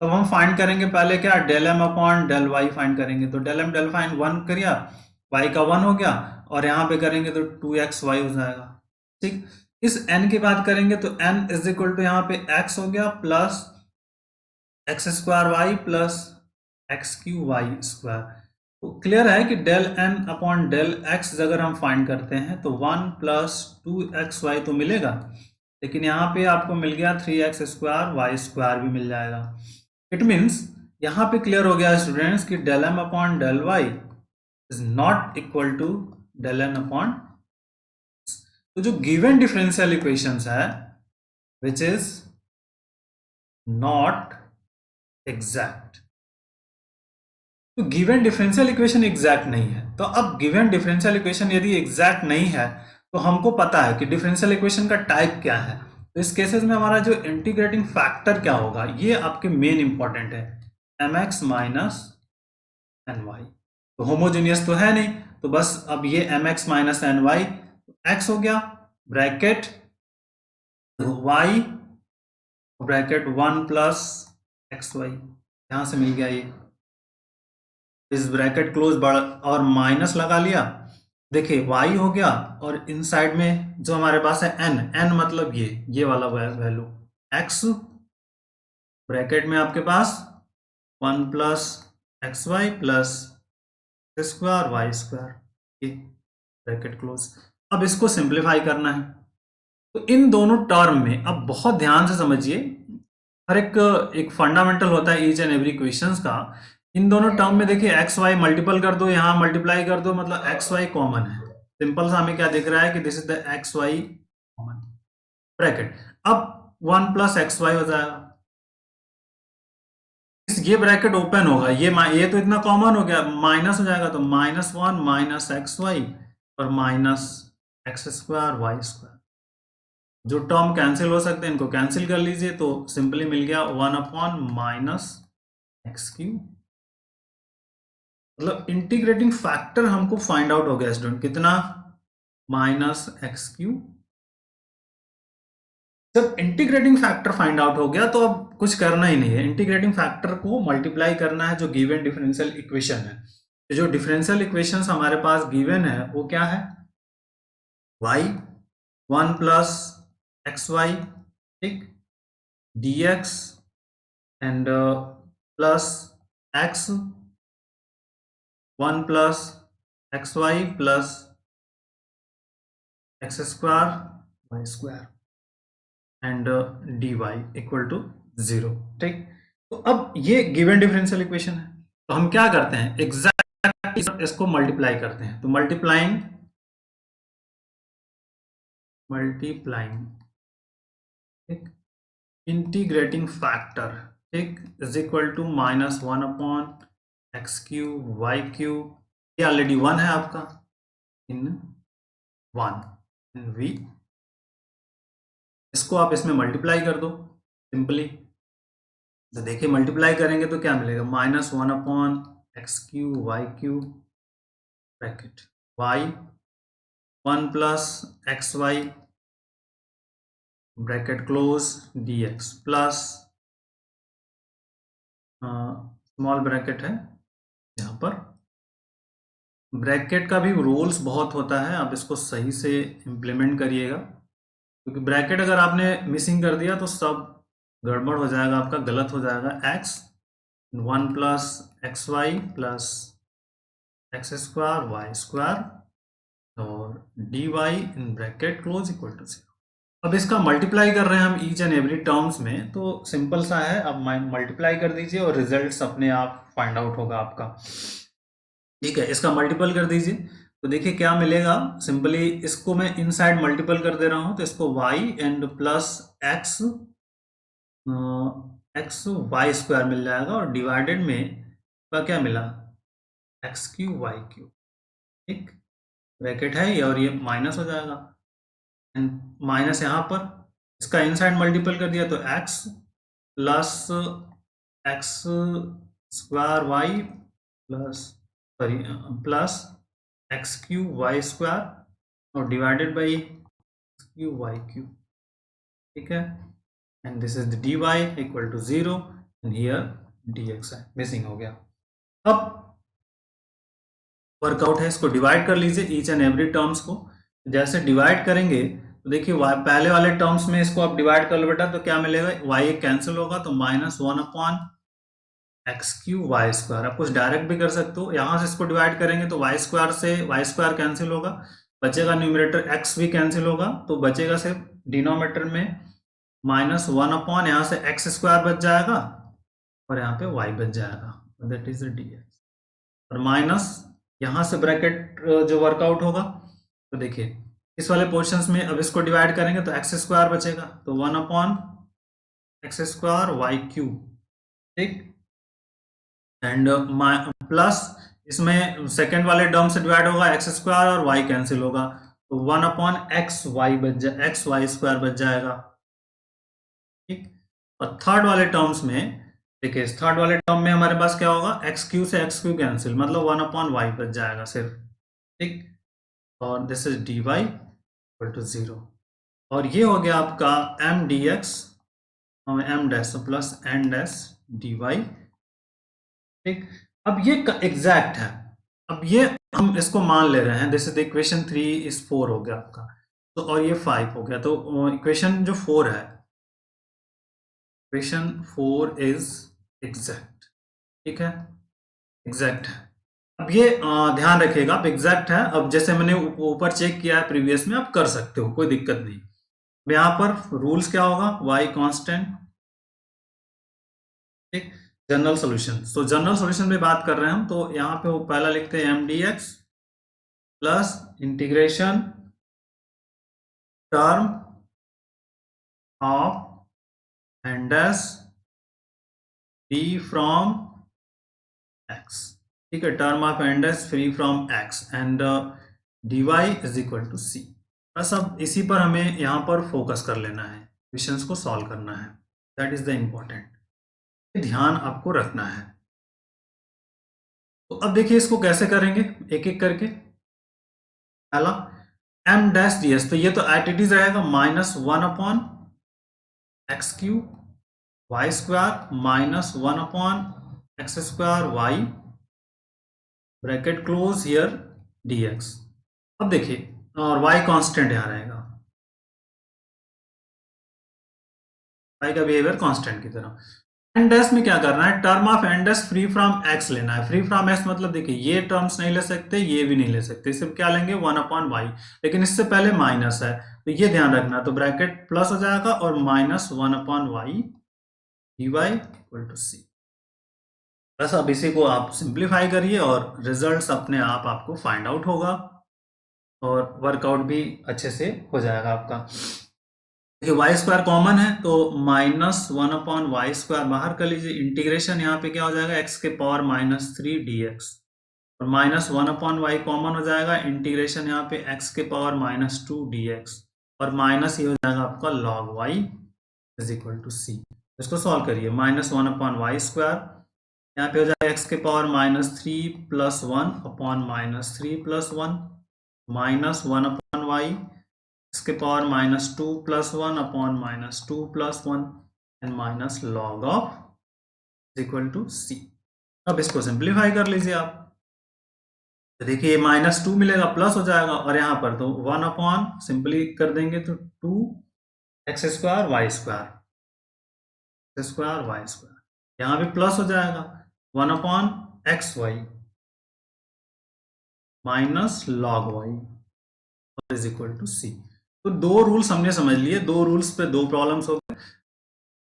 तो हम फाइंड करेंगे पहले क्या, del M upon del y find करेंगे। तो डेल एम डेल फाइंड 1 करिया, y का 1 हो गया, और यहाँ पे करेंगे तो 2xy हो जाएगा, ठीक। इस n की बात करेंगे तो n इज इक्वल टू यहाँ पे x हो गया plus x square Y plus x Q Y square. तो क्लियर है कि del N upon del x अगर हम फाइंड करते हैं तो 1 प्लस 2xy तो मिलेगा, लेकिन यहाँ पे आपको मिल गया 3x स्क्वायर वाई स्क्वायर भी मिल जाएगा। इट मीन्स यहाँ पे क्लियर हो गया स्टूडेंट्स कि del M upon del Y is not equal to del N upon. तो जो गिवन डिफरेंशियल इक्वेशंस है विच इज नॉट एग्जैक्ट, तो गिवन डिफरेंशियल इक्वेशन एग्जैक्ट नहीं है। तो अब गिवन डिफरेंशियल इक्वेशन यदि एग्जैक्ट नहीं है तो हमको पता है कि डिफरेंशियल इक्वेशन का टाइप क्या है। तो इस केसेस में हमारा जो इंटीग्रेटिंग फैक्टर क्या होगा, ये आपके मेन इंपॉर्टेंट है, m x minus n y. तो होमोजीनियस तो है नहीं, तो बस अब ये m x minus n y, x हो गया bracket y bracket 1 plus x y, यहां से मिल गया ये, इस ब्रैकेट क्लोज और माइनस लगा लिया। देखिए y हो गया, और इनसाइड में जो हमारे पास है n, n मतलब ये वाला वैल्यू x, ब्रैकेट में आपके पास 1 plus x y plus square Y square, ये ब्रैकेट क्लोज। अब इसको सिंप्लीफाई करना है। तो इन दोनों टर्म में अब बहुत ध्यान से समझिए, हर एक फंडामेंटल होता है ईच एंड एवरी क्वेश्चंस का। इन दोनों टर्म में देखिए एक्स वाई मल्टीपल कर दो, यहाँ मल्टीप्लाई कर दो, मतलब एक्स वाई कॉमन है। सिंपल सा हमें क्या दिख रहा है कि this is the x y common bracket. अब 1 प्लस एक्स वाई हो जाएगा, ये ब्रैकेट ओपन होगा, ये तो इतना कॉमन हो गया, माइनस हो जाएगा, तो -1 माइनस एक्स वाई और minus x square Y square. जो टर्म कैंसिल हो सकते हैं इनको कैंसिल कर लीजिए, तो सिंपली मिल गया 1 अपॉन माइनस एक्स क्यू। मतलब इंटीग्रेटिंग फैक्टर हमको फाइंड आउट हो गया स्टूडेंट, कितना, माइनस एक्स क्यू। जब इंटीग्रेटिंग फैक्टर फाइंड आउट हो गया तो अब कुछ करना ही नहीं है, इंटीग्रेटिंग फैक्टर को मल्टीप्लाई करना है जो गिवन डिफरेंशियल इक्वेशन है। तो जो डिफरेंशियल इक्वेशंस हमारे पास गिवन है वो क्या है, y 1 प्लस एक्स वाई, ठीक, dx and plus x 1 plus x y plus x square Y square and dy equal to 0, ठीक। तो अब ये गिवन डिफरेंशियल इक्वेशन है, तो हम क्या करते हैं, एग्जैक्ट इसको मल्टीप्लाई करते हैं। तो मल्टीप्लाइंग ठीक, इंटीग्रेटिंग फैक्टर, ठीक, is equal to -1 upon x Q Y q, ये ऑलरेडी 1 है आपका, इन 1 इन v, इसको आप इसमें मल्टीप्लाई कर दो सिंपली। तो देखिए मल्टीप्लाई करेंगे तो क्या मिलेगा, -1 upon x Q Y q bracket y 1 plus x y bracket close dx plus small bracket है यहाँ पर। ब्रैकेट का भी रूल्स बहुत होता है, आप इसको सही से इम्प्लीमेंट करिएगा, क्योंकि ब्रैकेट अगर आपने मिसिंग कर दिया तो सब गड़बड़ हो जाएगा, आपका गलत हो जाएगा। x 1 plus x y plus x square Y square और dy इन ब्रैकेट क्लोज इक्वल टू 0। अब इसका मल्टीप्लाई कर रहे हैं हम ईच एंड एवरी टर्म्स में, तो सिंपल सा है, अब मल्टीप्लाई कर दीजिए और रिजल्ट्स अपने आप फाइंड आउट होगा आपका। ठीक है, इसका मल्टीपल कर दीजिए तो देखिए क्या मिलेगा। सिंपली इसको मैं इनसाइड मल्टीपल कर दे रहा हूं, तो इसको y and plus X X Y square मिल जाएगा और डिवाइडेड में का क्या मिला, एक्स क्यू वाई क्यू। ठीक, ब्रैकेट है ये और ये माइनस हो जाएगा एंड माइनस यहाँ पर इसका इनसाइड मल्टीपल कर दिया तो x plus x square Y plus sorry plus x Q Y square और divided by Q Y Q. ठीक है, and this is the dy equal to 0 and here dx है, मिसिंग हो गया। अब वर्कआउट है, इसको डिवाइड कर लीजिए ईच एंड एवरी टर्म्स को। जैसे डिवाइड करेंगे तो देखिए पहले वाले टर्म्स में इसको आप डिवाइड कर लो बेटा, तो क्या मिलेगा, y कैंसिल होगा तो -1 upon x Q Y square. आप कुछ डायरेक्ट भी कर सकते हो, यहां से इसको डिवाइड करेंगे तो वाई स्क्वायर से वाई स्क्वायर कैंसिल होगा, बचेगा न्यूमरेटर x भी कैंसिल होगा, तो बचेगा सिर्फ डिनोमिनेटर में -1 अपॉन यहाँ से एक्स स्क्वायर बच जाएगा और यहाँ पे y बच जाएगा, दैट इज dx। और माइनस यहाँ से ब्रैकेट जो वर्कआउट होगा, तो देखिए इस वाले पोर्शंस में अब इसको डिवाइड करेंगे तो एक्स स्क्वायर बचेगा, तो 1 upon x square y cube. ठीक, एंड प्लस इसमें सेकेंड वाले टर्म से डिवाइड होगा, एक्स स्क्वायर और वाई कैंसिल होगा, तो 1 अपॉन एक्स वाई बच जाए, एक्स वाई स्क्वायर बच जाएगा। ठीक, और थर्ड वाले टर्म्स में देखिए, इस थर्ड वाले टर्म में हमारे पास क्या होगा, एक्स क्यू से एक्स क्यू कैंसिल, मतलब 1 अपॉन वाई बच जाएगा सिर्फ। ठीक, और this is d Y equal to 0 और ये हो गया आपका एम डी एक्स और m dash plus n dash d y. ठीक, अब ये एग्जैक्ट है, अब ये हम इसको मान ले रहे हैं, जैसे द इक्वेशन 3 इज 4 हो गया आपका, तो और ये 5 हो गया, तो इक्वेशन जो 4 है, इक्वेशन 4 इज एग्जैक्ट। ठीक है, एग्जैक्ट है। अब ये ध्यान रखिएगा, अब एग्जैक्ट है। अब जैसे मैंने ऊपर चेक किया है प्रीवियस में, आप कर सकते हो, कोई दिक्कत नहीं। अब यहाँ पर रूल्स क्या होगा, y कांस्टेंट। ठीक, जनरल सॉल्यूशन, तो जनरल सॉल्यूशन में बात कर रहे हैं हम, तो यहाँ पे वो पहला लिखते हैं M D x plus integration term of N dash free from X. ठीक है, term of N dash free from X and dy is equal to C. बस अब इसी पर हमें यहाँ पर फोकस कर लेना है, क्वेश्चंस को सॉल्व करना है, दैट इज द इम्पोर्टेंट, ध्यान आपको रखना है। तो अब देखिए इसको कैसे करेंगे एक एक करके। पहला एम डैश डी एस, तो ये तो एट इट इज रहेगा -1 upon x Q Y square -1 upon x square y bracket close here d x. अब देखिए, और y कांस्टेंट यहां रहेगा, y का बिहेवियर कांस्टेंट की तरह। एन डैश में क्या करना है, term of N dash free from x लेना है। फ्री फ्रॉम एक्स मतलब देखिए ये टर्म्स नहीं ले सकते, ये भी नहीं ले सकते, सिर्फ क्या लेंगे 1 अपॉन वाई, लेकिन इससे पहले माइनस है तो ये ध्यान रखना, तो ब्रैकेट प्लस हो जाएगा और -1 upon Y D Y equal to C. बस अब इसी को आप सिंप्लीफाई करिए और रिजल्ट्स अपने आप आपको फाइंड आउट होगा और वर्कआउट भी अच्छे से हो जाएगा आपका। देखिए वाई स्क्वायर कॉमन है तो -1 अपॉन वाई स्क्वायर बाहर कर लीजिए, इंटीग्रेशन यहाँ पे क्या हो जाएगा, एक्स के पावर -3 dx और -1 अपॉन वाई कॉमन हो जाएगा, इंटीग्रेशन यहाँ पे एक्स के पावर -2 dx और माइनस ये हो जाएगा आपका log y is equal to C. इसको सॉल्व करिए, -1 अपॉन वाई स्क्वायर यहाँ पे हो जाएगा एक्स के power -3 plus 1 upon -3 plus 1 -1 upon Y इसके power -2 plus 1 upon -2 plus 1 and minus log of equal to C. अब इसको सिंप्लीफाई कर लीजिए आप, तो देखिए -2 मिलेगा प्लस हो जाएगा और यहाँ पर तो 1 अपॉन सिंपली कर देंगे तो 2 x square Y square square Y square, यहाँ भी प्लस हो जाएगा 1 upon x Y minus log y और इज इक्वल टू सी। तो दो रूल्स हमने समझ लिए, दो रूल्स पे दो प्रॉब्लम्स हो गए।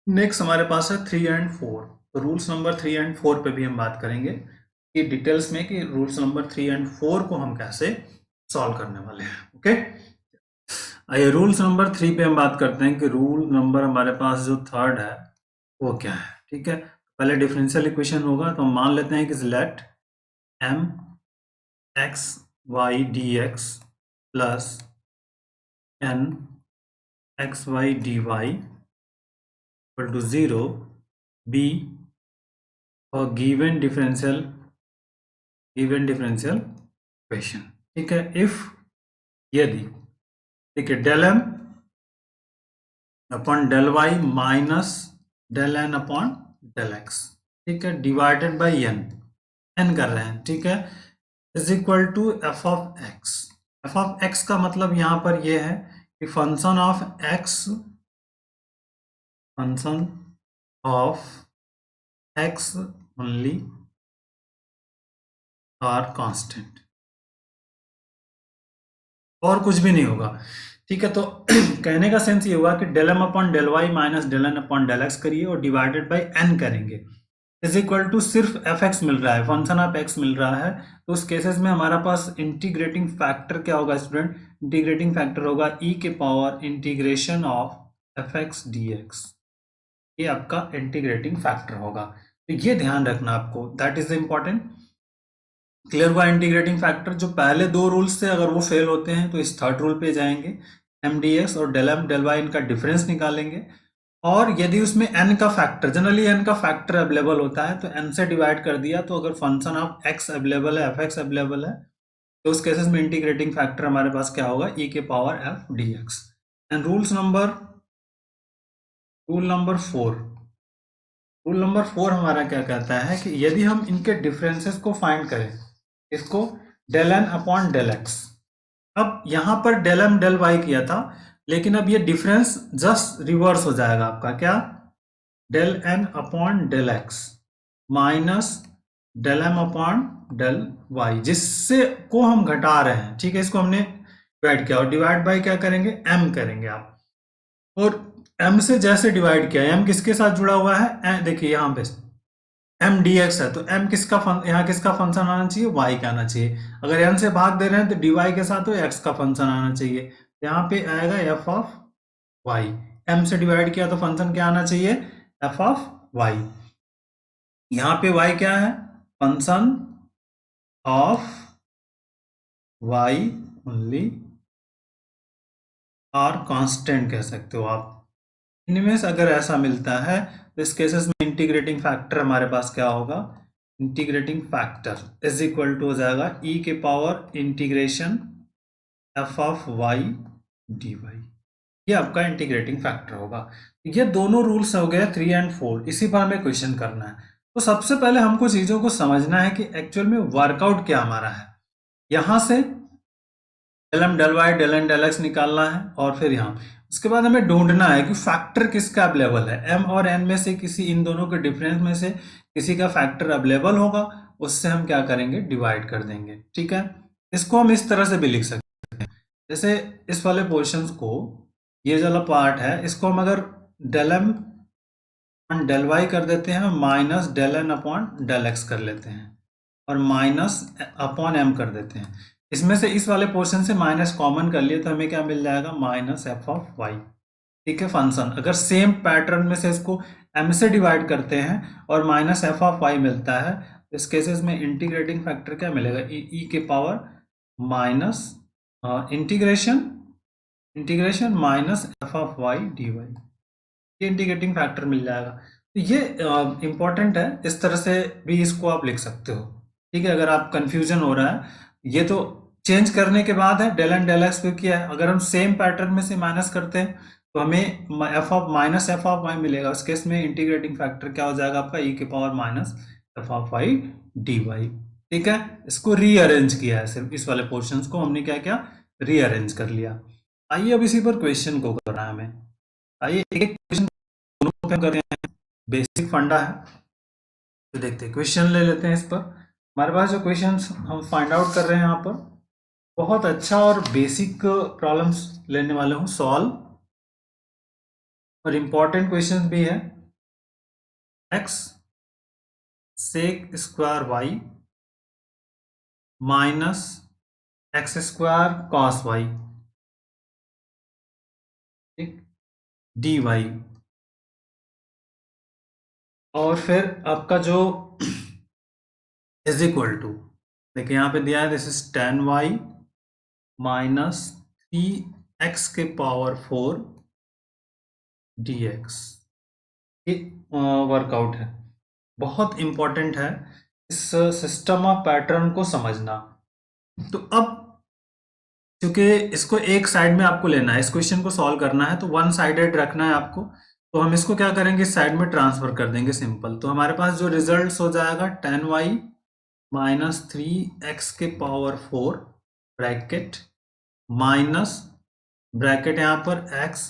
नेक्स्ट हमारे पास है 3 एंड 4। तो रूल्स नंबर 3 एंड 4 पे भी हम बात करेंगे कि डिटेल्स में कि रूल्स नंबर 3 एंड 4 को हम कैसे सॉल्व करने वाले हैं। ओके, आइए रूल्स नंबर 3 पे हम बात करते हैं कि रूल नंबर हमारे पास जो थर्ड है वो क्या है। ठीक है, पहले डिफरेंशियल इक्वेशन होगा, तो हम मान लेते हैं कि let m x y d x plus N x y D Y equal to 0 be और गिवन डिफरेंशियल इक्वेशन। ठीक है, इफ यदि, ठीक है, del M upon del Y minus del N upon del x, ठीक है, डिवाइडेड बाई एन, एन कर रहे हैं, ठीक है, is equal to f of x. F of x का मतलब यहां पर यह है कि function of x, function of x only or constant, और कुछ भी नहीं होगा। ठीक है, तो कहने का सेंस ये हुआ कि del M upon del Y minus del N upon del x करिए और डिवाइडेड बाई एन करेंगे, इज इक्वल टू सिर्फ एफ एक्स मिल रहा है, फंक्शन ऑफ एक्स मिल रहा है। तो उस केसेस में हमारा पास इंटीग्रेटिंग फैक्टर क्या होगा स्टूडेंट? इंटीग्रेटिंग फैक्टर होगा ई के power integration of F X D x, ये आपका इंटीग्रेटिंग फैक्टर होगा। तो ये ध्यान रखना आपको, that is the important. Clear हुआ? इंटीग्रेटिंग फैक्टर जो पहले दो रूल्स थे अगर वो फेल होते हैं तो इस थर्ड रूल पे जाएंगे, एम डी एक्स और डेल एम डेल वाई इनका डिफरेंस निकालेंगे, और यदि उसमें n का फैक्टर, जनरली n का फैक्टर अवेलेबल होता है तो n से डिवाइड कर दिया, तो अगर फंक्शन ऑफ x अवेलेबल है, एफ एक्स अवेलेबल है, तो उस केसेस में इंटीग्रेटिंग फैक्टर हमारे पास क्या होगा? e के power f dx। And rule number 4, rule number 4 हमारा क्या कहता है कि यदि हम इनके डिफरेंसेस को फाइंड करें, इसको del N upon del x, अब यहां पर डेल एम डेल वाई किया था, लेकिन अब ये डिफरेंस जस्ट रिवर्स हो जाएगा आपका, क्या? Del N upon del x minus del M upon del y, जिससे को हम घटा रहे हैं, ठीक है, इसको हमने डिवाइड किया और डिवाइड बाय क्या करेंगे? एम करेंगे आप। और एम से जैसे डिवाइड किया, एम किसके साथ जुड़ा हुआ है? देखिए यहाँ पे एम डी एक्स है, तो एम किसका यहाँ किसका फंक्शन आना चाहिए? वाई का आना चाहिए। अगर एन से भाग दे रहे हैं तो डी वाई के साथ तो एक्स का फंक्शन आना चाहिए। यहाँ पे आएगा एफ ऑफ वाई, एम से डिवाइड किया तो फंक्शन क्या आना चाहिए? F of y. यहाँ पे y क्या है? फंक्शन ऑफ y ओनली और कांस्टेंट कह सकते हो आप। इनमें से अगर ऐसा मिलता है तो इस केसेस में इंटीग्रेटिंग फैक्टर हमारे पास क्या होगा? Integrating factor is equal to हो जाएगा e के power integration F of Y D y, ये आपका इंटीग्रेटिंग फैक्टर होगा। ये दोनों रूल्स हो गए 3 एंड 4, इसी पर हमें क्वेश्चन करना है। तो सबसे पहले हमको चीजों को समझना है कि एक्चुअल में वर्कआउट क्या हमारा है। यहां से del m del y del n del x निकालना है, और फिर यहाँ उसके बाद हमें ढूंढना है कि फैक्टर किसका अवेलेबल है। एम और एन में से किसी, इन दोनों के डिफरेंस में से किसी का फैक्टर अवेलेबल होगा, उससे हम क्या करेंगे? डिवाइड कर देंगे। ठीक है, इसको हम इस तरह से भी लिख सकते हैं, जैसे इस वाले पोर्शन को, ये वाला पार्ट है, इसको हम अगर del M upon del y कर देते हैं, minus del N upon del x कर लेते हैं, और माइनस अपॉन एम कर देते हैं। इसमें से इस वाले पोर्शन से माइनस कॉमन कर लिए तो हमें क्या मिल जाएगा? Minus f of y. ठीक है, फंक्शन अगर सेम पैटर्न में से इसको एम से डिवाइड करते हैं और माइनस एफ ऑफ वाई मिलता है, तो इस केसेस में इंटीग्रेटिंग फैक्टर क्या मिलेगा? ई के power minus integration minus f of Y D y, ये इंटीग्रेटिंग फैक्टर मिल जाएगा। तो ये इंपॉर्टेंट है, इस तरह से भी इसको आप लिख सकते हो। ठीक है, अगर आप कंफ्यूजन हो रहा है, ये तो चेंज करने के बाद है, डेल एंड डेल एक्स पे किया है, अगर हम सेम पैटर्न में से माइनस करते हैं तो हमें f of minus f of y मिलेगा। उस केस में इंटीग्रेटिंग फैक्टर क्या हो जाएगा आपका? ई के power minus f of Y D y. ठीक है, इसको रीअरेंज किया है, सिर्फ इस वाले पोर्शन को हमने क्या किया? रीअरेंज कर लिया। आइए अब इसी पर क्वेश्चन को करना है हमें। आइए एक एक क्वेश्चन दोनों पे करते हैं, बेसिक फंडा है, तो देखते हैं, क्वेश्चन ले लेते हैं। इस पर हमारे पास जो क्वेश्चन हम फाइंड आउट कर रहे हैं यहाँ पर, बहुत अच्छा और बेसिक प्रॉब्लम्स लेने वाले हूँ सॉल्व, और इम्पोर्टेंट क्वेश्चन भी है। X sec square y minus x square cos y, ठीक, डी वाई। और फिर आपका जो इज इक्वल टू, देखिए यहाँ पे दिया है this is 10y minus 3x के पावर 4 dx। ये वर्कआउट है, बहुत इंपॉर्टेंट है इस सिस्टम ऑफ पैटर्न को समझना। तो अब क्योंकि इसको एक साइड में आपको लेना है, इस क्वेश्चन को सॉल्व करना है, तो वन साइडेड रखना है आपको। तो हम इसको क्या करेंगे, इस साइड में ट्रांसफर कर देंगे, सिंपल। तो हमारे पास जो रिजल्ट हो जाएगा 10y माइनस 3x के पावर 4 ब्रैकेट माइनस ब्रैकेट यहाँ पर x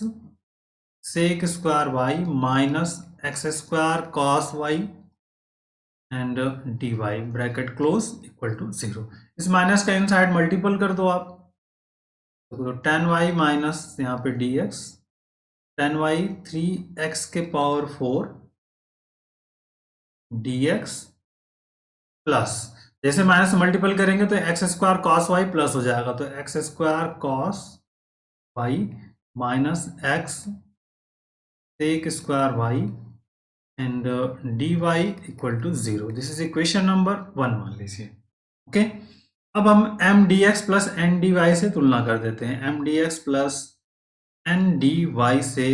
sec square y minus x square cos y and d y bracket close equal to 0। इस माइनस का इन साइड मल्टीपल कर दो आप, तो 10y माइनस यहाँ पे dx, 10y 3x के पावर 4 dx प्लस, जैसे माइनस मल्टीपल करेंगे तो x square cos y plus हो जाएगा, तो x square cos Y minus x sec square y and d Y equal to 0। This is equation number 1 मान लीजिए। ओके, अब हम m D x plus N d y से तुलना कर देते हैं। M D x plus N d y से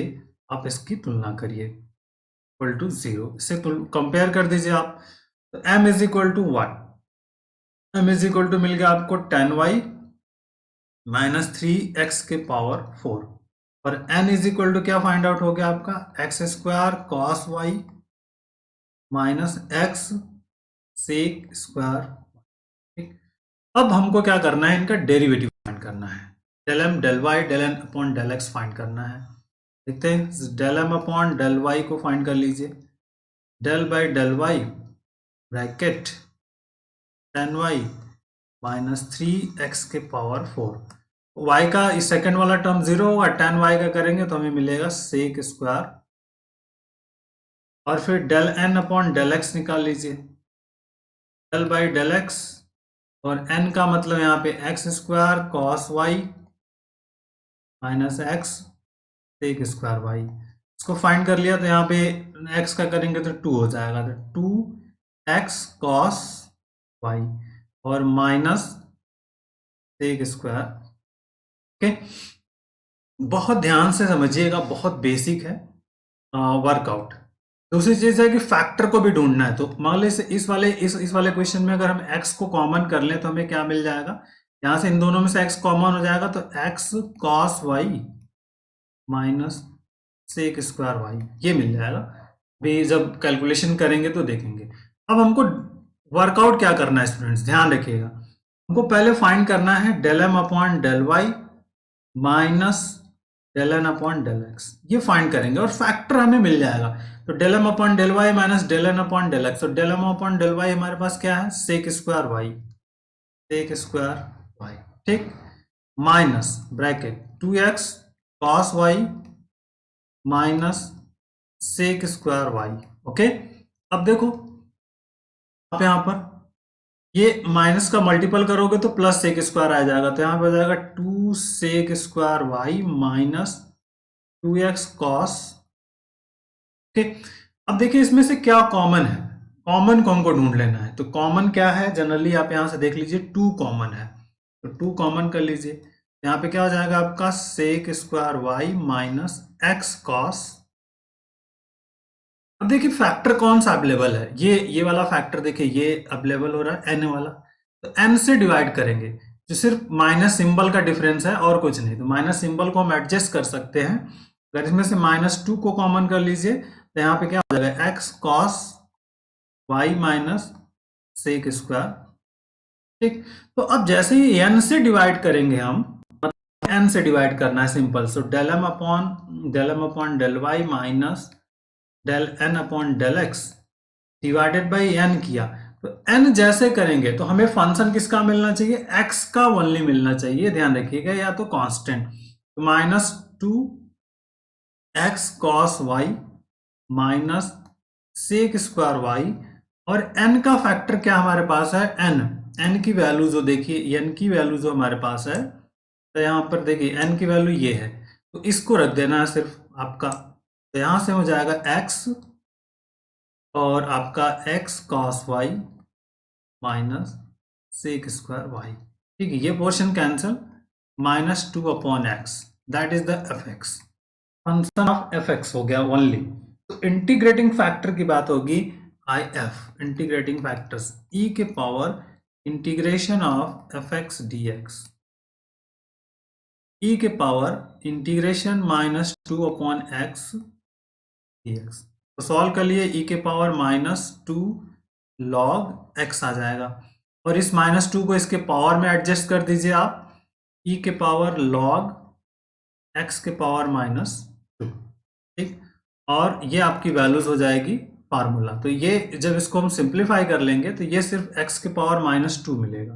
आप इसकी तुलना करिए, इक्वल टू 0। इससे कंपेयर कर दीजिए आप, तो m is equal to one, m is equal to मिल गया आपको 10y माइनस 3x के पावर 4, और n इज इक्वल टू क्या फाइंड आउट हो गया आपका, x square cos Y minus x sec square. ठीक, अब हमको क्या करना है, इनका डेरिवेटिव फाइंड करना है। Del m del y del N upon del x find करना है। देखते हैं, del M upon del y को फाइंड कर लीजिए। Del by del y bracket 10y minus 3x के पावर 4, y का इस सेकंड वाला टर्म 0 होगा, 10y का करेंगे तो हमें मिलेगा सेक स्क्वायर, और फिर del n upon del x निकाल लीजिए, डेल बाई डेल एक्स, और n का मतलब यहाँ पे x square cos Y minus x sec square y. इसको फाइंड कर लिया, तो यहाँ पे x का करेंगे तो 2 हो जाएगा, तो 2x कॉस वाई और माइनस सेक स्क्वायर। ओके, बहुत ध्यान से समझिएगा, बहुत बेसिक है वर्कआउट। दूसरी चीज है कि फैक्टर को भी ढूंढना है। तो मान लीजिए इस वाले क्वेश्चन में अगर हम x को कॉमन कर लें तो हमें क्या मिल जाएगा, यहां से इन दोनों में से x कॉमन हो जाएगा, तो x cos Y minus sec square y ये मिल जाएगा। भी जब कैलकुलेशन करेंगे तो देखेंगे। अब हमको वर्कआउट क्या करना है स्टूडेंट्स, ध्यान रखिएगा। हमको पहले फाइंड करना है del M upon del Y minus del N upon del X, ये फाइंड करेंगे और फैक्टर हमें मिल जाएगा। तो del M upon del Y minus del N upon del x, तो del M upon del Y हमारे पास क्या है, sec square Y, sec square Y, ठीक, minus bracket 2x cos Y minus sec square Y. Okay, अब देखो आप यहाँ पर ये माइनस का मल्टीपल करोगे तो प्लस सेक स्क्वायर आ जाएगा, तो यहाँ पे हो जाएगा 2 sec square y minus 2x cos. Okay, अब देखिए इसमें से क्या कॉमन है, कॉमन को हमको ढूंढ लेना है। तो कॉमन क्या है, जनरली आप यहाँ से देख लीजिए 2 कॉमन है, तो 2 कॉमन कर लीजिए। यहाँ पे क्या हो जाएगा आपका sec square y minus x cos. अब देखिए फैक्टर कौन सा अवेलेबल है, ये वाला फैक्टर देखिए ये अवेलेबल हो रहा है n वाला, तो n से डिवाइड करेंगे, जो सिर्फ माइनस सिंबल का डिफरेंस है और कुछ नहीं। तो माइनस सिंबल को हम एडजस्ट कर सकते हैं। अगर इसमें से -2 को कॉमन कर लीजिए तो यहाँ पे क्या हो जाएगा, x cos Y minus sec square. ठीक, तो अब जैसे ही n से डिवाइड करेंगे हम, n से डिवाइड करना है simple, so del M upon del Y minus del N upon del x divided by n किया, तो n जैसे करेंगे तो हमें फंक्शन किसका मिलना चाहिए, x का ओनली मिलना चाहिए, ध्यान रखिएगा, या तो कांस्टेंट। तो -2x cos y minus sec square y, और n का फैक्टर क्या हमारे पास है, n की वैल्यू जो देखिए, n की वैल्यू जो हमारे पास है, तो यहाँ पर देखिए n की वैल्यू ये है, तो इसको रख देना है सिर्फ आपका। तो यहाँ से हो जाएगा x और आपका x cos y minus sec square Y. ठीक है, ये portion cancel, -2/x, that is the F X, function of F X हो गया ओनली। तो इंटीग्रेटिंग फैक्टर की बात होगी I F, integrating factors E के power integration of F X D X, E के पावर इंटीग्रेशन -2/x dx। तो सॉल्व कर लिए, ई के पावर -2 log x आ जाएगा, और इस -2 को इसके पावर में एडजस्ट कर दीजिए आप, ई के पावर log x के पावर -2। ठीक, और ये आपकी वैल्यूज हो जाएगी फार्मूला। तो ये जब इसको हम सिंप्लीफाई कर लेंगे तो ये सिर्फ x के पावर -2 मिलेगा।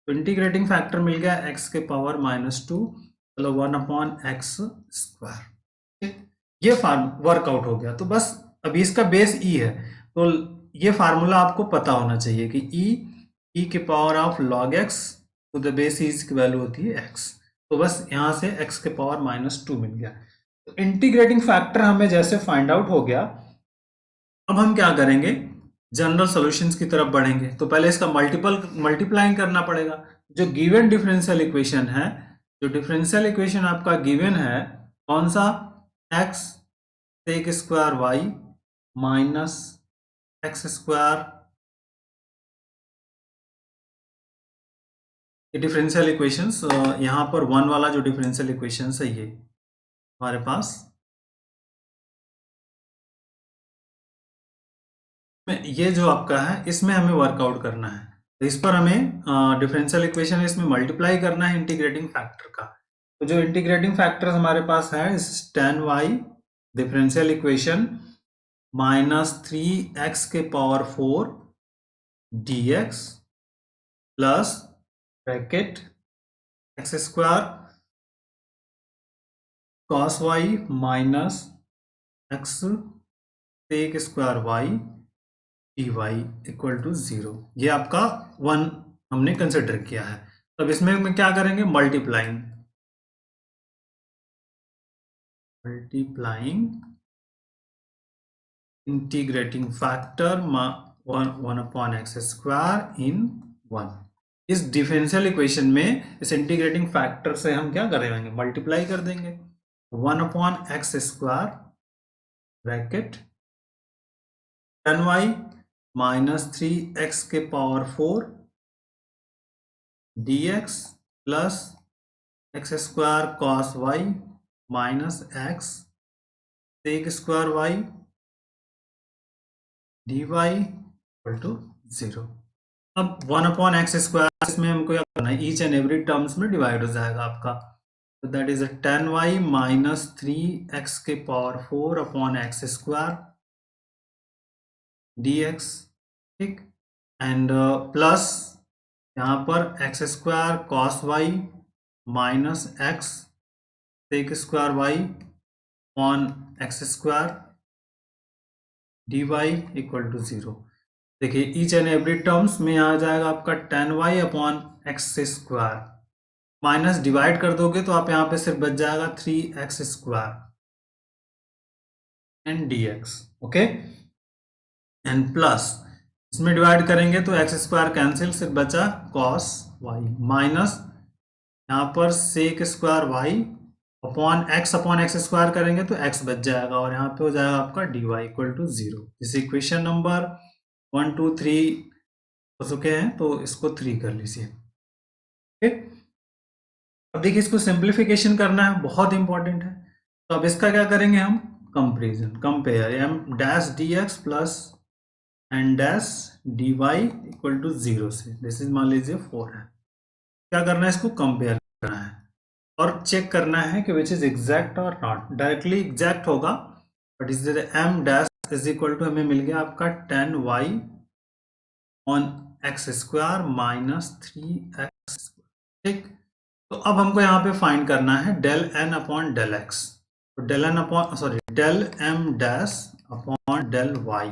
तो इंटीग्रेटिंग फैक्टर मिल गया x के पावर -2, मतलब 1/x²। ठीक, ये वर्कआउट हो गया। तो बस अभी इसका बेस e है, तो ये फार्मूला आपको पता होना चाहिए कि e के power of log x to the base e की वैल्यू होती है x। तो बस यहाँ से x के पावर -2 मिल गया। तो इंटीग्रेटिंग फैक्टर हमें जैसे फाइंड आउट हो गया, अब हम क्या करेंगे, जनरल सॉल्यूशंस की तरफ बढ़ेंगे। तो पहले इसका मल्टीप्लाइंग करना पड़ेगा। जो गिवन डिफरेंशियल इक्वेशन है, जो डिफरेंशियल इक्वेशन आपका गिवन है, कौन सा, x sec square y minus x square, ये डिफरेंशियल इक्वेशंस, यहाँ पर 1 वाला जो डिफरेंशियल इक्वेशंस है ये हमारे पास, ये जो आपका है इसमें हमें वर्कआउट करना है। तो इस पर हमें डिफरेंशियल इक्वेशन इसमें मल्टीप्लाई करना है इंटीग्रेटिंग फैक्टर का। तो जो इंटीग्रेटिंग फैक्टर्स हमारे पास है, tan y differential equation -3x के power 4 dx plus bracket x square cos y minus x sec square y dy equal to 0। ये आपका 1 हमने कंसिडर किया है। तब इसमें हम क्या करेंगे, मल्टीप्लाइंग इंटीग्रेटिंग फैक्टर 1/x² इन 1। इस डिफरेंशियल इक्वेशन में इस इंटीग्रेटिंग फैक्टर से हम क्या करेंगे, मल्टीप्लाई कर देंगे। 1/x² bracket tan y -3x के power 4 dx plus x square cos y minus x sec square y dy equal to 0। अब 1/x², इसमें हमको क्या करना है, ईच एंड एवरी टर्म्स में डिवाइड हो जाएगा आपका। तो that is tan y -3x के पावर 4/x² dx। ठीक, एंड प्लस यहाँ पर x² cos y minus x sec square y on x² dy equal to 0। देखिए ईच एंड एवरी टर्म्स में आ जाएगा आपका tan y/x², माइनस डिवाइड कर दोगे तो आप यहाँ पे सिर्फ बच जाएगा 3x² and dx। Okay, and plus इसमें डिवाइड करेंगे तो x² कैंसिल, सिर्फ बचा cos y माइनस यहाँ पर सेक स्क्वायर y अपॉन x² करेंगे तो x बच जाएगा, और यहाँ पे हो जाएगा आपका dy इक्वल टू 0। इस इक्वेशन नंबर 1 2 3 हो चुके हैं, तो इसको 3 कर लीजिए। ठीक, अब देखिए इसको सिंप्लीफिकेशन करना है, बहुत इंपॉर्टेंट है। तो अब इसका क्या करेंगे हम, comparison, compare m dash dx plus n dash dy equal to 0 से, दिस इज मान लीजिए 4 है। क्या करना है, इसको कंपेयर करना है और चेक करना है कि विच इज एग्जैक्ट और नॉट। डायरेक्टली एग्जैक्ट होगा, बट इस m dash is equal to हमें मिल गया आपका tan y on x square minus 3x, ठीक। तो अब हमको यहाँ पे फाइंड करना है del N upon del x. तो del M dash upon del Y.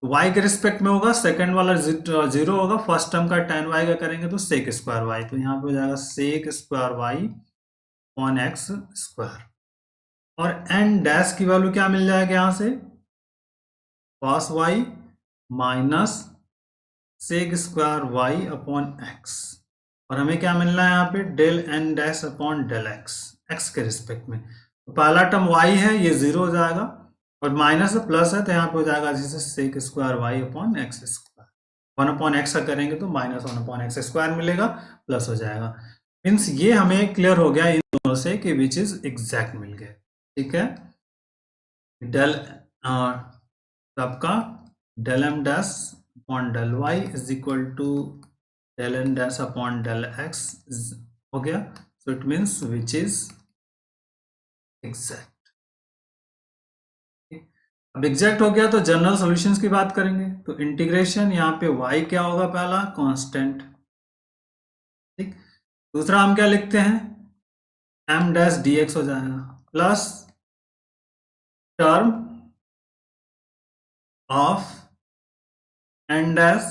y के रिस्पेक्ट में होगा, सेकंड वाला जीरो होगा, फर्स्ट टर्म का tan y का करेंगे तो सेक स्क्वायर वाई, तो यहाँ पे हो जाएगा sec square y on x square. और n डैश की वैल्यू क्या मिल जाएगा यहाँ से, cos y minus sec square y upon x. और हमें क्या मिलना है यहाँ पे, del n dash upon del x, x के रिस्पेक्ट में। तो पहला टर्म y है, ये जीरो हो जाएगा, और माइनस है प्लस है, तो यहाँ पे हो जाएगा जैसे sec square y upon x square. 1 upon x का करेंगे तो माइनस 1 अपॉन एक्स स्क्वायर मिलेगा, प्लस हो जाएगा। मीन्स ये हमें क्लियर हो गया इन दोनों से कि विच इज एग्जैक्ट मिल गया, ठीक है। डेल सबका del M dash upon del Y is equal to del n dash upon del x हो गया। So it means which is exact. अब एग्जैक्ट हो गया तो जनरल सॉल्यूशंस की बात करेंगे। तो इंटीग्रेशन यहाँ पे y क्या होगा, पहला कांस्टेंट, ठीक। दूसरा हम क्या लिखते हैं, m डैश dx हो जाएगा, plus term of n dash,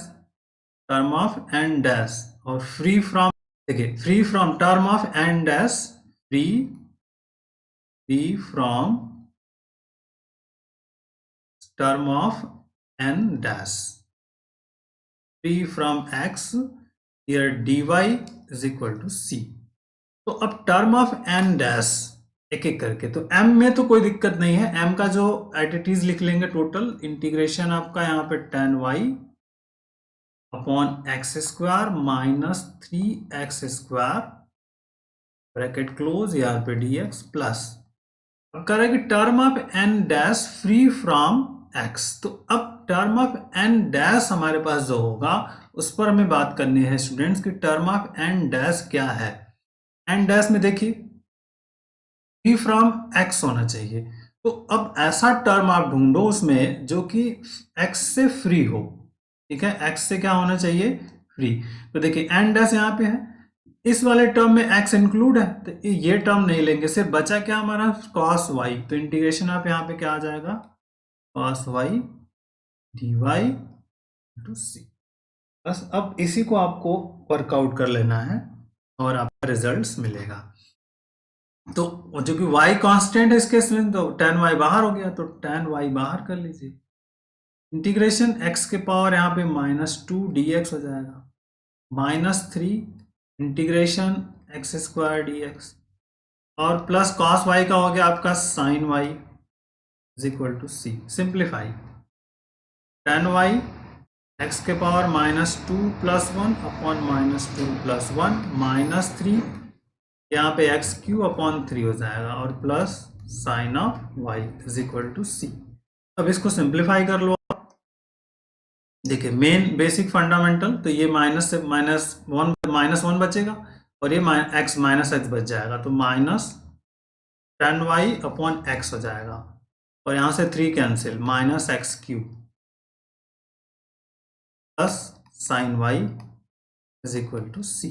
term of n dash, और फ्री फ्रॉम, देखिए free from term of n dash, free from term of n dash, free from x, here dy is equal to c। तो अब टर्म ऑफ n डैश एक एक करके, तो m में तो कोई दिक्कत नहीं है, m का जो एट इट इज लिख लेंगे टोटल इंटीग्रेशन आपका यहाँ पे tan y upon x square minus 3x square bracket close, यहाँ पे dx प्लस, अब करेंगे term of n dash free from x। तो अब टर्म ऑफ n डैश हमारे पास जो होगा उस पर हमें बात करनी है स्टूडेंट्स की, टर्म ऑफ n डैश क्या है। n डैश में देखिए फ्री फ्रॉम x होना चाहिए, तो अब ऐसा टर्म आप ढूंढो उसमें जो कि x से फ्री हो, ठीक है, x से क्या होना चाहिए, फ्री। तो देखिए n डैश यहाँ पे है, इस वाले टर्म में x इंक्लूड है, तो ये टर्म नहीं लेंगे, सिर्फ बचा क्या हमारा cos y। तो इंटीग्रेशन आप यहाँ पे क्या आ जाएगा, cos y dy to c। बस अब इसी को आपको वर्कआउट कर लेना है और आपका रिजल्ट्स मिलेगा। तो जो कि y कांस्टेंट है इस केस में, तो tan y बाहर हो गया, तो tan y बाहर कर लीजिए। इंटीग्रेशन x के पावर यहाँ पे -2 dx हो जाएगा, -3 इंटीग्रेशन एक्स स्क्वायर dx, और प्लस cos y का हो गया आपका sin y is equal to c। Simplify, tan y x के पावर -2 + 1 अपॉन -2 + 1 -3, यहाँ पे एक्स क्यू अपॉन 3 हो जाएगा, और plus sine of y is equal to c। अब इसको सिंप्लीफाई कर लो आप, देखिए मेन बेसिक फंडामेंटल, तो ये माइनस से -1 बचेगा, और ये x -x बच जाएगा, तो minus tan y upon x हो जाएगा, और यहाँ से 3 cancel, -x³ plus sine y is equal to c।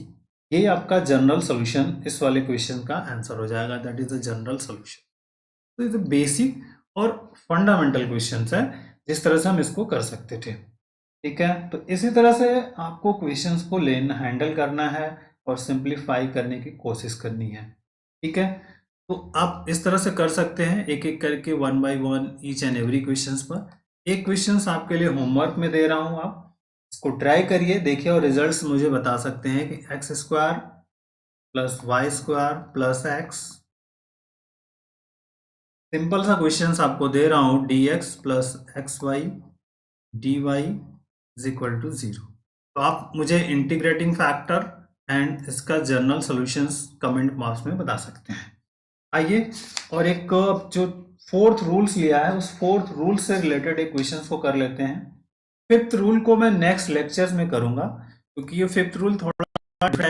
ये आपका जनरल सॉल्यूशन इस वाले क्वेश्चन का आंसर हो जाएगा, that is the general solution. तो ये बेसिक और फंडामेंटल क्वेश्चंस है, जिस तरह से हम इसको कर सकते थे, ठीक है। तो इसी तरह से आपको क्वेश्चंस को लेना, हैंडल करना है और सिंप्लीफाई करने की कोशिश करनी है, ठीक है। तो आप इस तरह से कर सकते हैं, एक एक करके 1 by 1 each and every questions पर। एक क्वेश्चंस आपके लिए होमवर्क में दे रहा हूं, आप इसको ट्राई करिए, देखिए, और रिजल्ट्स मुझे बता सकते हैं कि x square plus y square plus x, simple सा क्वेश्चन आपको दे रहा हूं, dx plus x y dy is equal to 0। तो आप मुझे इंटीग्रेटिंग फैक्टर एंड इसका जनरल सॉल्यूशंस कमेंट बॉक्स में बता सकते हैं। आइए, और एक जो फोर्थ रूल्स लिया है उस फोर्थ रूल से रिलेटेड एक क्वेश्चन को कर लेते हैं। फिफ्थ रूल को मैं नेक्स्ट लेक्चर्स में करूंगा, क्योंकि ये फिफ्थ रूल थोड़ा बड़ा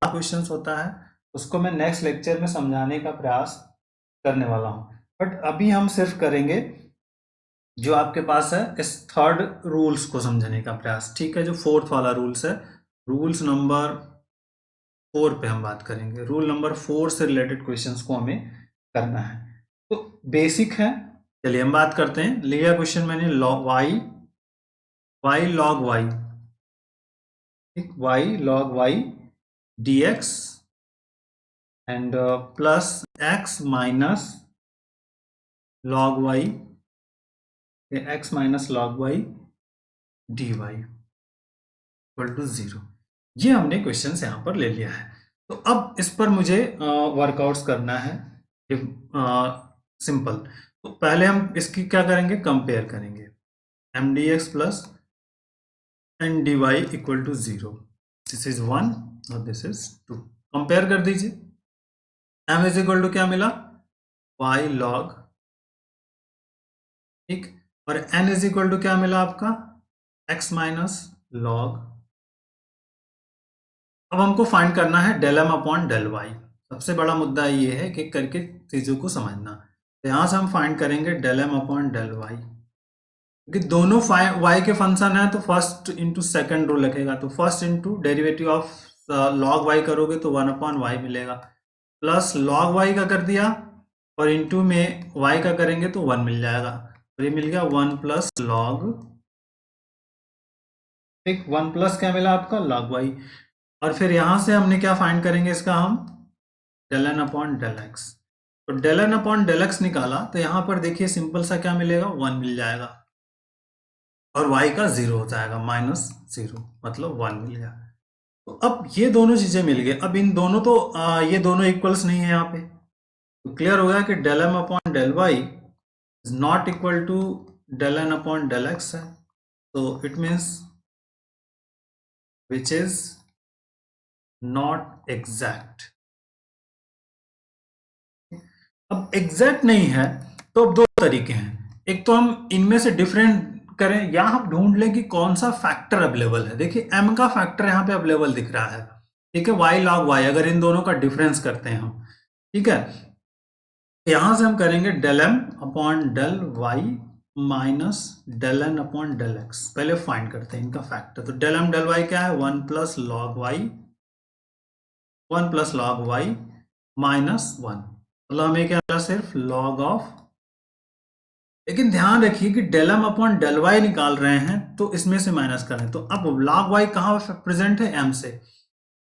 क्वेश्चन होता है, उसको मैं नेक्स्ट लेक्चर में समझाने का प्रयास करने वाला हूं। बट अभी हम सिर्फ करेंगे जो आपके पास है इस थर्ड रूल्स को समझने का प्रयास, ठीक है। जो फोर्थ वाला रूल्स है, रूल्स नंबर 4 पे हम बात करेंगे। रूल नंबर 4 से रिलेटेड क्वेश्चंस को हमें करना है, तो बेसिक है। चलिए हम बात करते हैं। लिया क्वेश्चन मैंने y log y, ठीक, y log y dx and plus x minus log y, x minus log y dy equal to 0। ये हमने क्वेश्चन यहाँ पर ले लिया है। तो अब इस पर मुझे वर्कआउट्स करना है, सिंपल। तो पहले हम इसकी क्या करेंगे, कंपेयर करेंगे। M D x plus N d Y equal to 0, this is 1 और दिस इज 2। कंपेयर कर दीजिए। एम इज इक्वल टू क्या मिला, वाई लॉग, ठीक, और एन इज इक्वल टू क्या मिला आपका, एक्स माइनस लॉग। अब हमको फाइंड करना है del M upon del y. सबसे बड़ा मुद्दा ये है कि करके चीजों को समझना। तो यहां से हम फाइंड करेंगे del M upon del y, क्योंकि दोनों वाई के फंक्शन है, तो फर्स्ट इंटू सेकेंड रो लिखेगा। तो first into derivative of log y करोगे तो 1 अपॉन वाई मिलेगा, प्लस लॉग वाई का कर दिया और इंटू में वाई का करेंगे तो 1 मिल जाएगा। तो ये मिल गया 1 प्लस लॉग, ठीक, 1 प्लस क्या मिला आपका, लॉग वाई। और फिर यहां से हमने क्या फाइंड करेंगे इसका, हम del N upon del x. तो del N upon del X निकाला तो यहां पर देखिए सिंपल सा क्या मिलेगा, 1 मिल जाएगा और y का 0 हो जाएगा, -0, मतलब 1 मिल गया। तो अब ये दोनों चीजें मिल गई। अब इन दोनों तो ये दोनों इक्वल्स नहीं है यहाँ पे, तो क्लियर हो गया कि del M upon del Y is not equal to del N upon del x है। तो it means which is not exact. अब एग्जैक्ट नहीं है तो अब दो तरीके हैं। एक तो हम इनमें से डिफरेंट करें, या हम ढूंढ लें कि कौन सा फैक्टर अवेलेबल है। देखिए m का फैक्टर यहाँ पे अवेलेबल दिख रहा है, ठीक है, y log y, अगर इन दोनों का डिफरेंस करते हैं हम, ठीक है, यहां से हम करेंगे del m upon del y minus del n upon del x। पहले फाइंड करते हैं इनका फैक्टर। तो डेल m डेल y क्या है, 1 plus log y, 1 plus log y minus 1, मतलब हमें क्या मिला, सिर्फ लॉग ऑफ। लेकिन ध्यान रखिए कि del M upon del y निकाल रहे हैं तो इसमें से माइनस करें। तो अब लॉग वाई कहाँ प्रेजेंट है, एम से।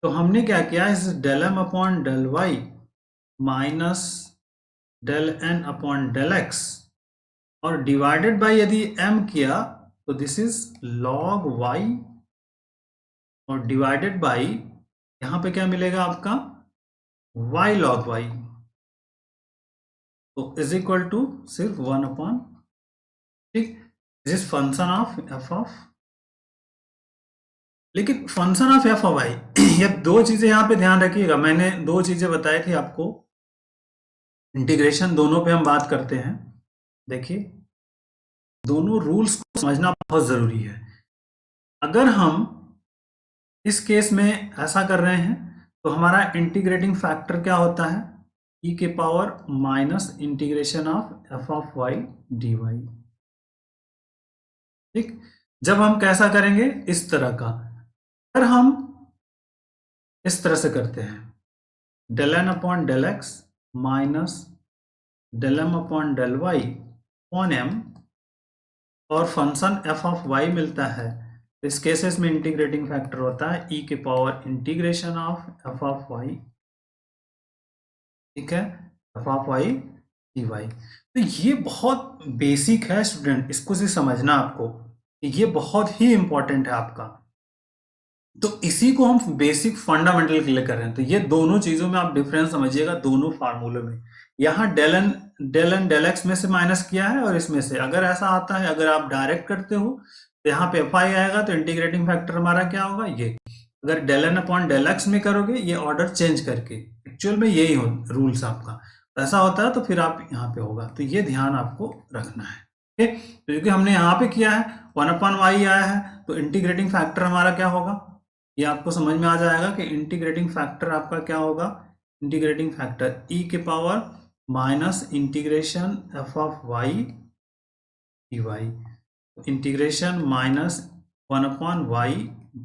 तो हमने क्या किया, इस del M upon del Y minus del N upon del x और डिवाइडेड बाय यदि एम किया तो दिस इज लॉग वाई, और डिवाइडेड बाय यहां पे क्या मिलेगा आपका, वाई लॉग वाई, तो इज इक्वल टू सिर्फ 1 अपॉन, ठीक, this is function of f of. लेकिन function of f of i, ये दो चीजें यहाँ पे ध्यान रखिएगा। मैंने दो चीजें बताई थी आपको, इंटीग्रेशन दोनों पे हम बात करते हैं। देखिए दोनों रूल्स को समझना बहुत जरूरी है। अगर हम इस केस में ऐसा कर रहे हैं तो हमारा इंटीग्रेटिंग फैक्टर क्या होता है, e के power minus integration of f of Y D y, ठीक। जब हम कैसा करेंगे, इस तरह का, अगर हम इस तरह से करते हैं, del N upon del x minus del M upon del y upon m, और फंक्शन एफ ऑफ वाई मिलता है, इस केसेस में इंटीग्रेटिंग फैक्टर होता है e के power integration of f of y, ठीक है, f of Y D y. तो ये बहुत बेसिक है स्टूडेंट, इसको से समझना आपको, ये बहुत ही इंपॉर्टेंट है आपका। तो इसी को हम बेसिक फंडामेंटल के लिए कर रहे हैं। तो ये दोनों चीजों में आप डिफरेंस समझिएगा, दोनों फार्मूले में। यहाँ डेल एन डेल एक्स में से माइनस किया है और इसमें से, अगर ऐसा आता है, अगर आप डायरेक्ट करते हो तो यहाँ पे एफ आई आएगा, तो इंटीग्रेटिंग फैक्टर हमारा क्या होगा, ये। अगर del N upon del x में करोगे, ये ऑर्डर चेंज करके, एक्चुअल में यही हो रूल्स आपका, ऐसा होता है तो फिर आप यहाँ पे होगा। तो ये ध्यान आपको रखना है, ठीक। तो क्योंकि हमने यहाँ पे किया है 1 अपॉन वाई आया है, तो इंटीग्रेटिंग फैक्टर हमारा क्या होगा, ये आपको समझ में आ जाएगा कि इंटीग्रेटिंग फैक्टर आपका क्या होगा, इंटीग्रेटिंग फैक्टर e के power minus integration F of Y D Y, integration minus 1/y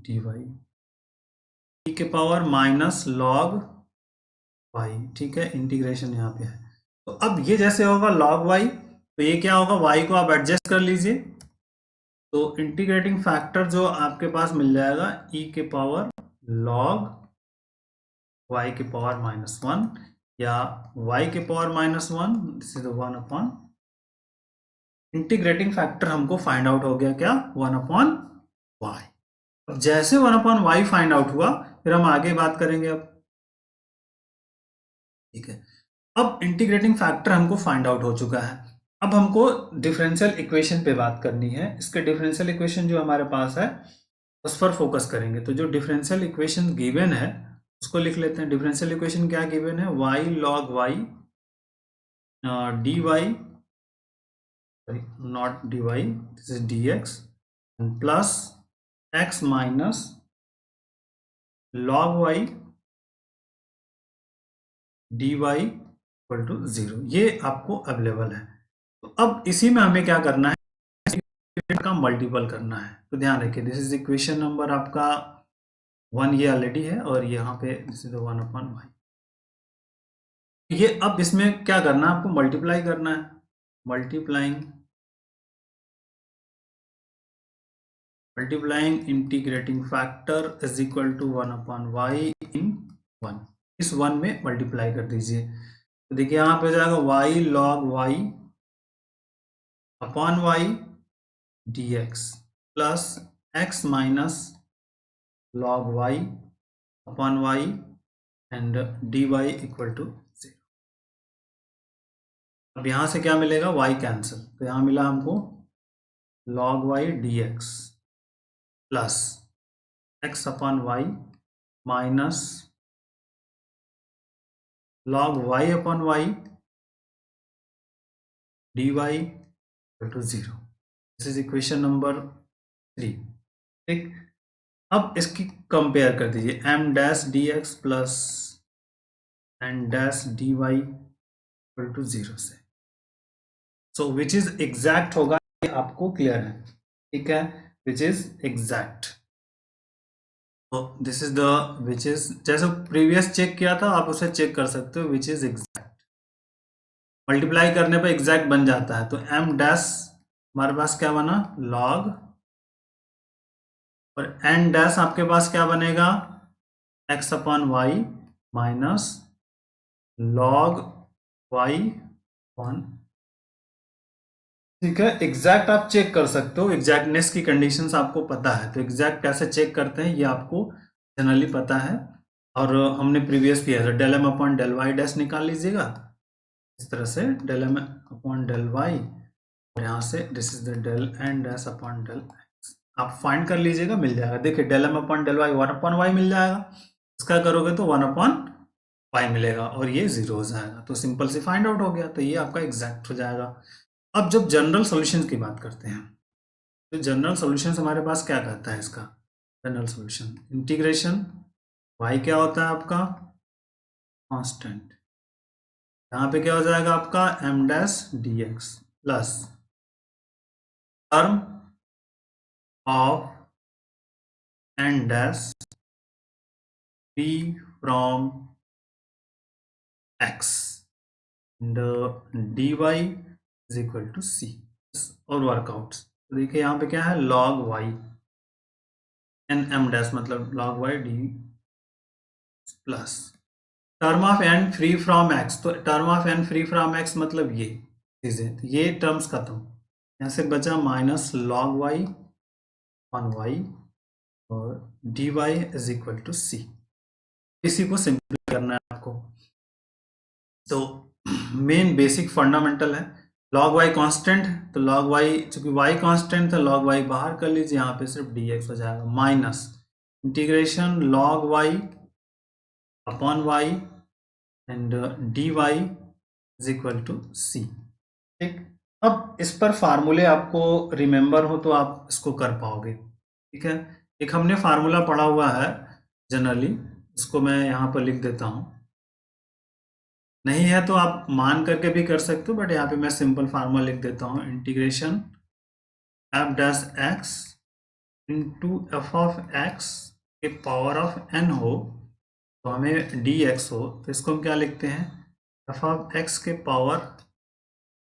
D Y, E के पावर माइनस लॉग वाई, ठीक है, इंटीग्रेशन यहाँ पे है। तो अब ये जैसे होगा लॉग वाई, तो ये क्या होगा, वाई को आप एडजस्ट कर लीजिए, तो इंटीग्रेटिंग फैक्टर जो आपके पास मिल जाएगा ई के पावर लॉग वाई के पावर -1 या वाई के power -1, this is 1/, integrating factor हमको फाइंड आउट हो गया क्या, 1/y। अब जैसे 1/y फाइंड आउट हुआ, फिर हम आगे बात करेंगे अब, ठीक है। अब इंटीग्रेटिंग फैक्टर हमको फाइंड आउट हो चुका है, अब हमको डिफरेंशियल इक्वेशन पे बात करनी है। इसके डिफरेंशियल इक्वेशन जो हमारे पास है उस पर फोकस करेंगे। तो जो डिफरेंशियल इक्वेशन गिवन है उसको लिख लेते हैं। डिफरेंशियल इक्वेशन क्या गिवन है, y log y dy, not dy, this is dx, and plus x minus log y dy equal to 0, ये आपको अवेलेबल है। तो अब इसी में हमें क्या करना है, का मल्टीपल करना है। तो ध्यान रखिए, दिस इज इक्वेशन नंबर आपका 1, ये ऑलरेडी है, और यहाँ पे दिस इज 1/y। ये अब इसमें क्या करना है, आपको मल्टीप्लाई करना है, multiplying integrating factor is equal to 1/y इन 1, इस 1 में मल्टीप्लाई कर दीजिए। तो देखिए यहाँ पे जाएगा y log y upon y dx plus x minus log y upon y and dy equal to 0। अब यहाँ से क्या मिलेगा, y कैंसिल, तो यहाँ मिला हमको log y dx plus x upon y minus log y upon y dy equal to 0। This is equation number 3, ठीक। अब इसकी कंपेयर कर दीजिए, m dash dx plus n dash dy equal to 0 से। सो विच इज एग्जैक्ट होगा, ये आपको क्लियर है, ठीक है, विच इज एग्जैक्ट। तो this is the which is, जैसे प्रीवियस चेक किया था आप उसे चेक कर सकते हो, विच इज एग्जैक्ट। मल्टीप्लाई करने पे एग्जैक्ट बन जाता है। तो m डैश हमारे पास क्या बना, log, और n डैश आपके पास क्या बनेगा, x upon y minus log y upon, ठीक है। एग्जैक्ट आप चेक कर सकते हो, एग्जैक्टनेस की कंडीशंस आपको पता है। तो एग्जैक्ट कैसे चेक करते हैं ये आपको जनरली पता है, और हमने प्रीवियस किया था, del M upon del y dash निकाल लीजिएगा इस तरह से, del M upon del y, और यहाँ से this is the del n dash upon del x, आप फाइंड कर लीजिएगा, मिल जाएगा। देखिए del M upon del y 1/y मिल जाएगा, इसका करोगे तो 1/y मिलेगा, और ये 0 हो जाएगा। तो सिंपल से फाइंड आउट हो गया, तो ये आपका एग्जैक्ट हो जाएगा। अब जब जनरल सॉल्यूशंस की बात करते हैं, तो जनरल सॉल्यूशंस हमारे पास क्या कहता है, इसका जनरल सॉल्यूशन इंटीग्रेशन y क्या होता है आपका, कांस्टेंट, यहाँ पे क्या हो जाएगा आपका m dash dx plus term of n dash p from x and dy is equal to c, और वर्कआउट्स। तो देखिए यहाँ पे क्या है, log y n m dash मतलब log y d plus term of n free from x, तो term of n free from x मतलब ये चीजें, तो ये टर्म्स खत्म, यहाँ से बचा minus log y on y और dy is equal to c। इसी को सिंपल करना है आपको। तो मेन बेसिक फंडामेंटल है, log y कांस्टेंट, तो log y चूंकि y कांस्टेंट था, log y बाहर कर लीजिए, यहाँ पे सिर्फ dx हो जाएगा, minus integration log y upon y and dy is equal to c, ठीक। अब इस पर फार्मूले आपको रिमेंबर हो तो आप इसको कर पाओगे, ठीक है। एक हमने फार्मूला पढ़ा हुआ है जनरली, इसको मैं यहाँ पर लिख देता हूँ, नहीं है तो आप मान करके भी कर सकते हो, बट यहाँ पे मैं सिंपल फार्मूला लिख देता हूँ, integration F dash x into F of x के पावर ऑफ एन हो, तो हमें डी एक्स हो, तो इसको हम क्या लिखते हैं, एफ ऑफ एक्स के power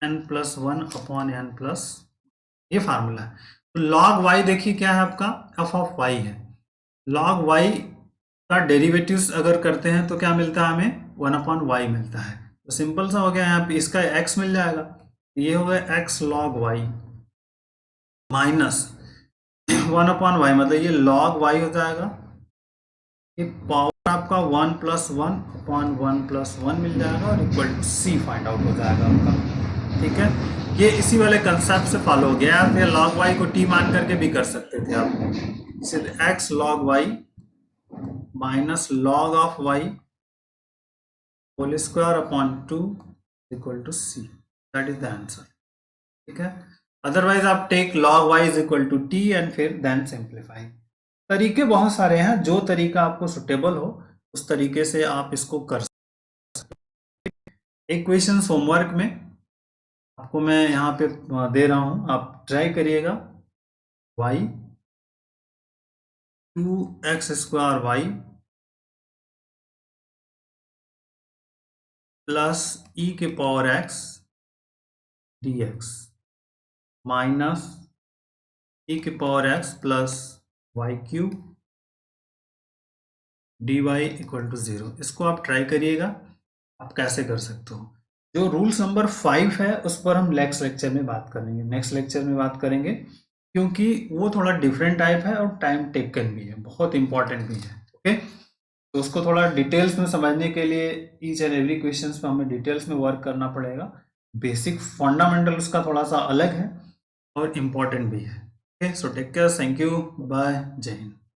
n plus one upon n plus, ये फार्मूला है। तो लॉग वाई देखिए क्या है आपका, एफ ऑफ वाई है। लॉग वाई का डेरिवेटिव्स अगर करते हैं तो क्या मिलता है हमें, वन अपॉन वाई मिलता है। तो सिंपल सा हो गया, यहाँ पे इसका एक्स मिल जाएगा, ये हो गया X log Y minus one upon Y, मतलब ये लॉग वाई हो जाएगा, ये पावर आपका one plus one upon one plus one मिल जाएगा और equal to C find out हो जाएगा आपका। ठीक है, ये इसी वाले कंसेप्ट से फॉलो हो गया। आप ये लॉग वाई को टी मान करके भी कर सकते थे आप, सिर्फ x log Y minus log of y whole square upon two equal to c, that is the answer. ठीक है, अदरवाइज आप take log y is equal to t and फिर देन सिंप्लीफाई। तरीके बहुत सारे हैं, जो तरीका आपको सुटेबल हो उस तरीके से आप इसको कर सकते। एक क्वेश्चन होमवर्क में आपको मैं यहाँ पे दे रहा हूं, आप ट्राई करिएगा। y 2x square Y plus E के power x dx minus E के power x plus Y cube dy equal to 0। इसको आप ट्राई करिएगा, आप कैसे कर सकते हो। जो रूल्स नंबर 5 है उस पर हम नेक्स्ट लेक्चर में बात करेंगे, क्योंकि वो थोड़ा डिफरेंट टाइप है और टाइम टेकन भी है, बहुत इंपॉर्टेंट भी है। ओके, तो उसको थोड़ा डिटेल्स में समझने के लिए ईच एंड एवरी क्वेश्चंस पे हमें डिटेल्स में वर्क करना पड़ेगा। बेसिक फंडामेंटल उसका थोड़ा सा अलग है और इम्पॉर्टेंट भी है। Okay, so take care, thank you, bye, जय हिंद।